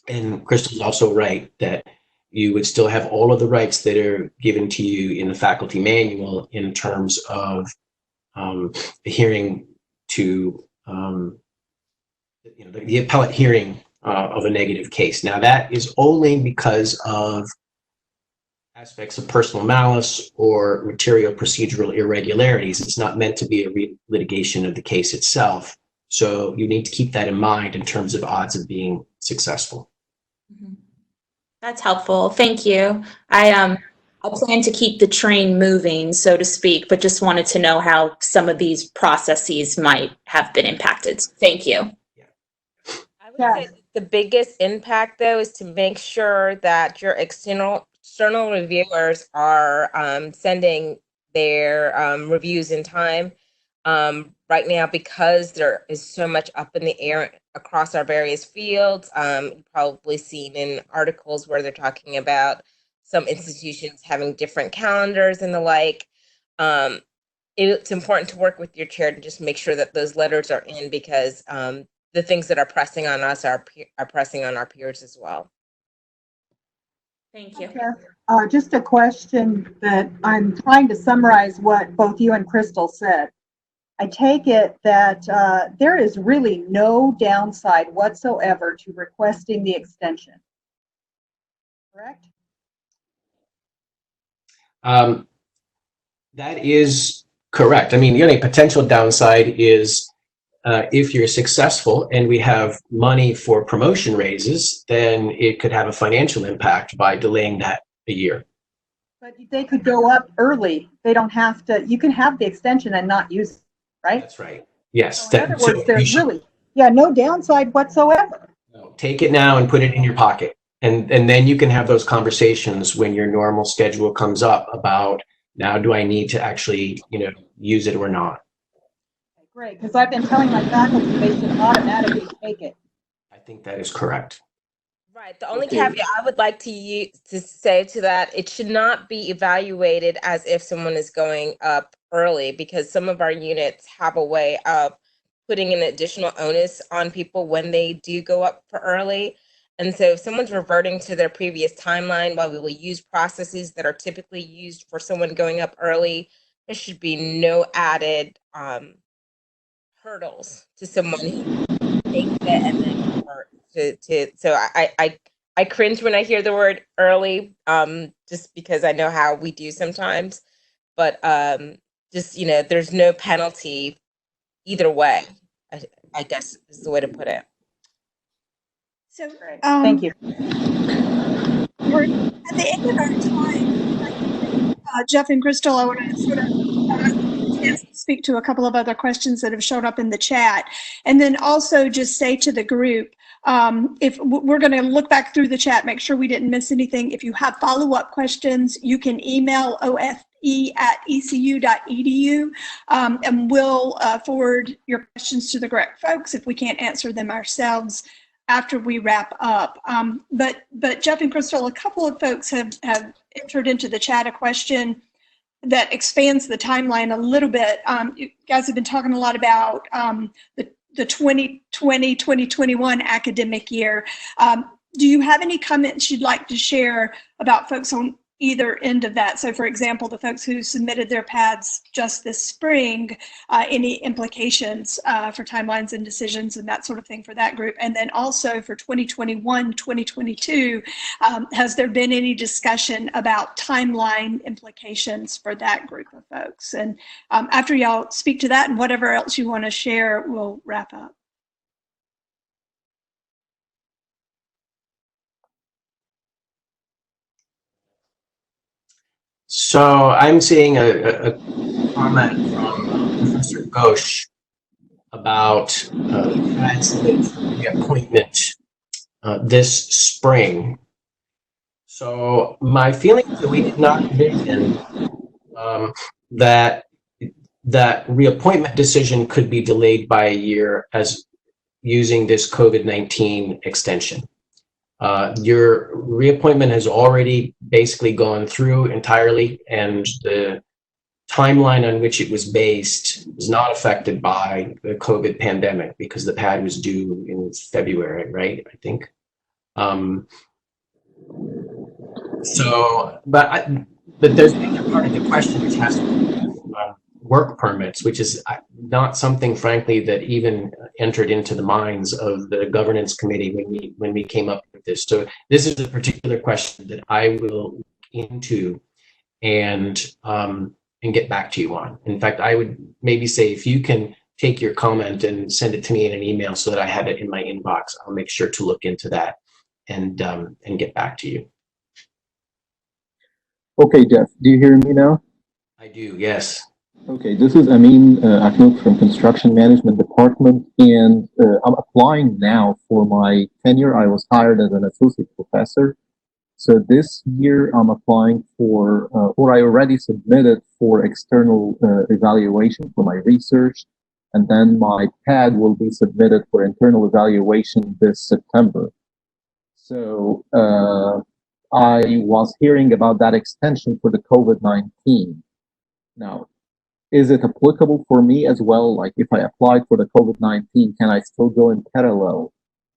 And Crystal's also right that you would still have all of the rights that are given to you in the faculty manual in terms of adhering to the appellate hearing of a negative case. Now that is only because of aspects of personal malice or material procedural irregularities. It's not meant to be a litigation of the case itself. So you need to keep that in mind in terms of odds of being successful. That's helpful. Thank you. I plan to keep the train moving, so to speak, but just wanted to know how some of these processes might have been impacted. Thank you. I would say the biggest impact, though, is to make sure that your external reviewers are sending their reviews in time. Right now, because there is so much up in the air across our various fields, you've probably seen in articles where they're talking about some institutions having different calendars and the like. It's important to work with your chair to just make sure that those letters are in, because the things that are pressing on us are pressing on our peers as well. Thank you. Okay. Just a question that I'm trying to summarize what both you and Crystal said. I take it that there is really no downside whatsoever to requesting the extension, correct? That is correct. I mean, the only potential downside is if you're successful and we have money for promotion raises, then it could have a financial impact by delaying that a year. But they could go up early. They don't have to, you can have the extension and not use it, right? That's right. Yes. So in other words, there's really, no downside whatsoever. Take it now and put it in your pocket. And then you can have those conversations when your normal schedule comes up about, now do I need to actually, use it or not? Great, because I've been telling my faculty they should automatically take it. I think that is correct. Right. The only caveat I would like to say to that, it should not be evaluated as if someone is going up early, because some of our units have a way of putting an additional onus on people when they do go up for early. And so if someone's reverting to their previous timeline, while we will use processes that are typically used for someone going up early, there should be no added hurdles to someone who takes it and then revert to. So I cringe when I hear the word early, just because I know how we do sometimes. But there's no penalty either way, I guess is the way to put it. So, thank you. We're at the end of our time. Jeff and Crystal, I want to sort of speak to a couple of other questions that have shown up in the chat. And then also just say to the group, if we're going to look back through the chat, make sure we didn't miss anything. If you have follow-up questions, you can email ofe@ecu.edu, and we'll forward your questions to the correct folks if we can't answer them ourselves after we wrap up. But Jeff and Crystal, a couple of folks have entered into the chat a question that expands the timeline a little bit. You guys have been talking a lot about the 2020-2021 academic year. Do you have any comments you'd like to share about folks on either end of that? So for example, the folks who submitted their PADs just this spring, any implications for timelines and decisions and that sort of thing for that group? And then also for 2021, 2022, has there been any discussion about timeline implications for that group of folks? And after y'all speak to that and whatever else you want to share, we'll wrap up. So I'm seeing a comment from Professor Ghosh about the appointment this spring. So my feeling is that we did not envision that reappointment decision could be delayed by a year as using this COVID-19 extension. Your reappointment has already basically gone through entirely, and the timeline on which it was based was not affected by the COVID pandemic because the PAD was due in February, right? I think. But there's another part of the question which has to do with work permits, which is not something, frankly, that even entered into the minds of the governance committee when we came up with this. So this is a particular question that I will look into and get back to you on. In fact, I would maybe say if you can take your comment and send it to me in an email so that I have it in my inbox, I'll make sure to look into that and get back to you. Okay, Jeff, do you hear me now? I do, yes. Okay, this is Amin Aknouk from Construction Management Department, and I'm applying now for my tenure. I was hired as an associate professor. So this year I'm applying for, or I already submitted for external evaluation for my research, and then my PAD will be submitted for internal evaluation this September. So I was hearing about that extension for the COVID-19. Now, is it applicable for me as well? Like if I applied for the COVID-19, can I still go in parallel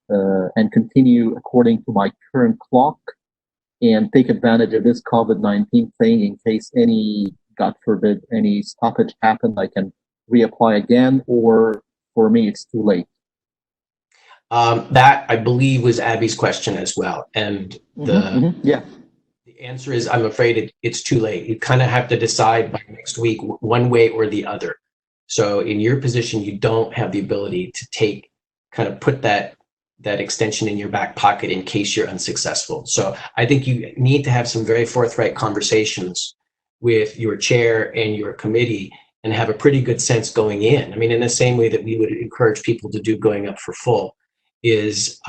and continue according to my current clock and take advantage of this COVID-19 thing in case any, God forbid, any stoppage happened, I can reapply again, or for me, it's too late? That, I believe, was Abby's question as well. And the answer is, I'm afraid it's too late. You kind of have to decide by next week, one way or the other. So in your position, you don't have the ability to put that that extension in your back pocket in case you're unsuccessful. So I think you need to have some very forthright conversations with your chair and your committee and have a pretty good sense going in. I mean, in the same way that we would encourage people to do going up for full is,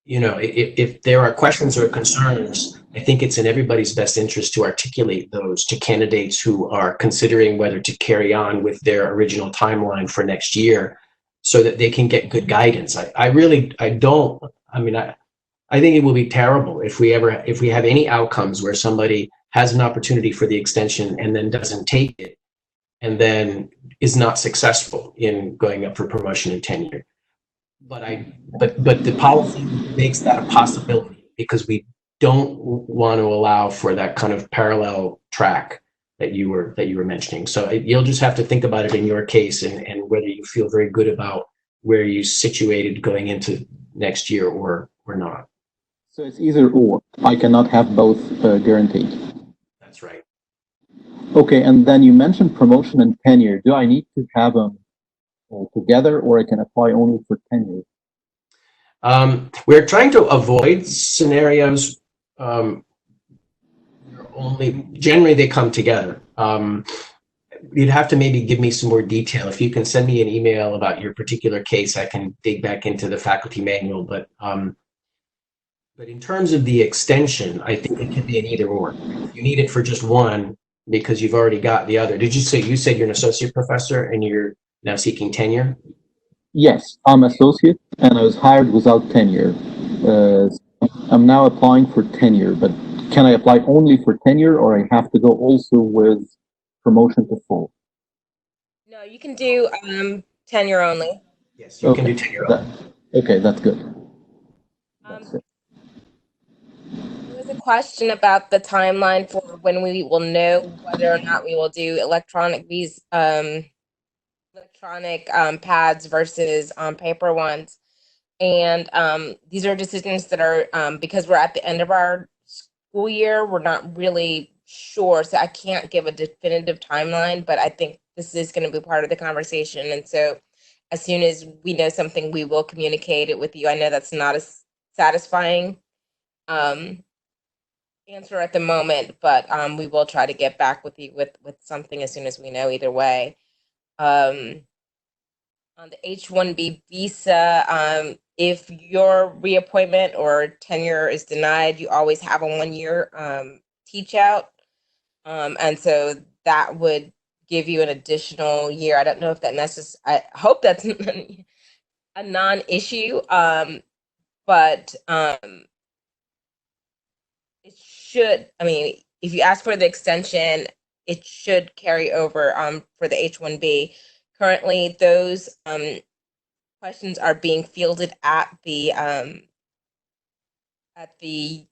if there are questions or concerns, I think it's in everybody's best interest to articulate those to candidates who are considering whether to carry on with their original timeline for next year so that they can get good guidance. I think it will be terrible if we have any outcomes where somebody has an opportunity for the extension and then doesn't take it and then is not successful in going up for promotion and tenure. But the policy makes that a possibility because we don't want to allow for that kind of parallel track that you were mentioning. So you'll just have to think about it in your case and whether you feel very good about where you situated going into next year or not. So it's either or. I cannot have both guaranteed. That's right. Okay, and then you mentioned promotion and tenure. Do I need to have them together, or I can apply only for tenure? We're trying to avoid scenarios. Generally they come together. You'd have to maybe give me some more detail. If you can send me an email about your particular case, I can dig back into the faculty manual. But in terms of the extension, I think it can be an either or. You need it for just one because you've already got the other. You said you're an associate professor and you're now seeking tenure? Yes, I'm associate and I was hired without tenure. I'm now applying for tenure, but can I apply only for tenure or I have to go also with promotion to full? No, you can do tenure only. Yes, you can do tenure only. Okay, that's good. There was a question about the timeline for when we will know whether or not we will do electronic pads versus paper ones. And these are decisions that are, because we're at the end of our school year, we're not really sure. So I can't give a definitive timeline, but I think this is going to be part of the conversation. And so as soon as we know something, we will communicate it with you. I know that's not a satisfying answer at the moment, but we will try to get back with you with something as soon as we know either way. On the H-1B visa, if your reappointment or tenure is denied, you always have a 1-year teach out. And so that would give you an additional year. I don't know if that I hope that's a non-issue, but it should, if you ask for the extension, it should carry over for the H-1B. Currently, those questions are being fielded at the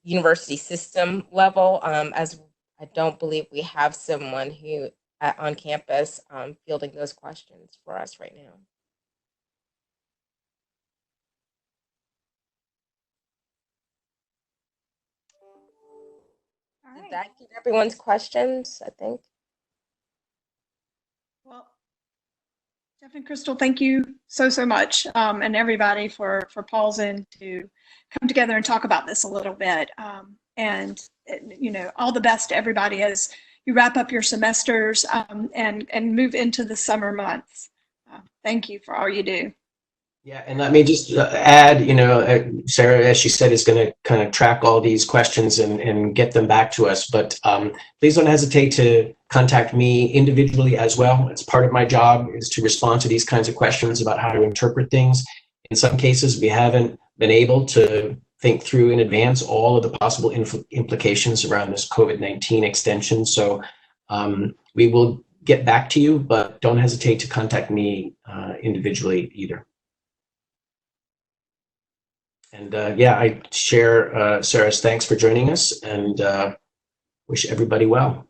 university system level, as I don't believe we have someone who on campus fielding those questions for us right now. Did that get everyone's questions, I think? Well, Jeff and Crystal, thank you so much, and everybody for pausing to come together and talk about this a little bit. And all the best to everybody as you wrap up your semesters and move into the summer months. Thank you for all you do. Yeah, and let me just add, Sarah, as she said, is going to kind of track all these questions and get them back to us. But please don't hesitate to contact me individually as well. It's part of my job is to respond to these kinds of questions about how to interpret things. In some cases, we haven't been able to think through in advance all of the possible implications around this COVID-19 extension. So we will get back to you, but don't hesitate to contact me individually either. And I share Sarah's thanks for joining us and wish everybody well.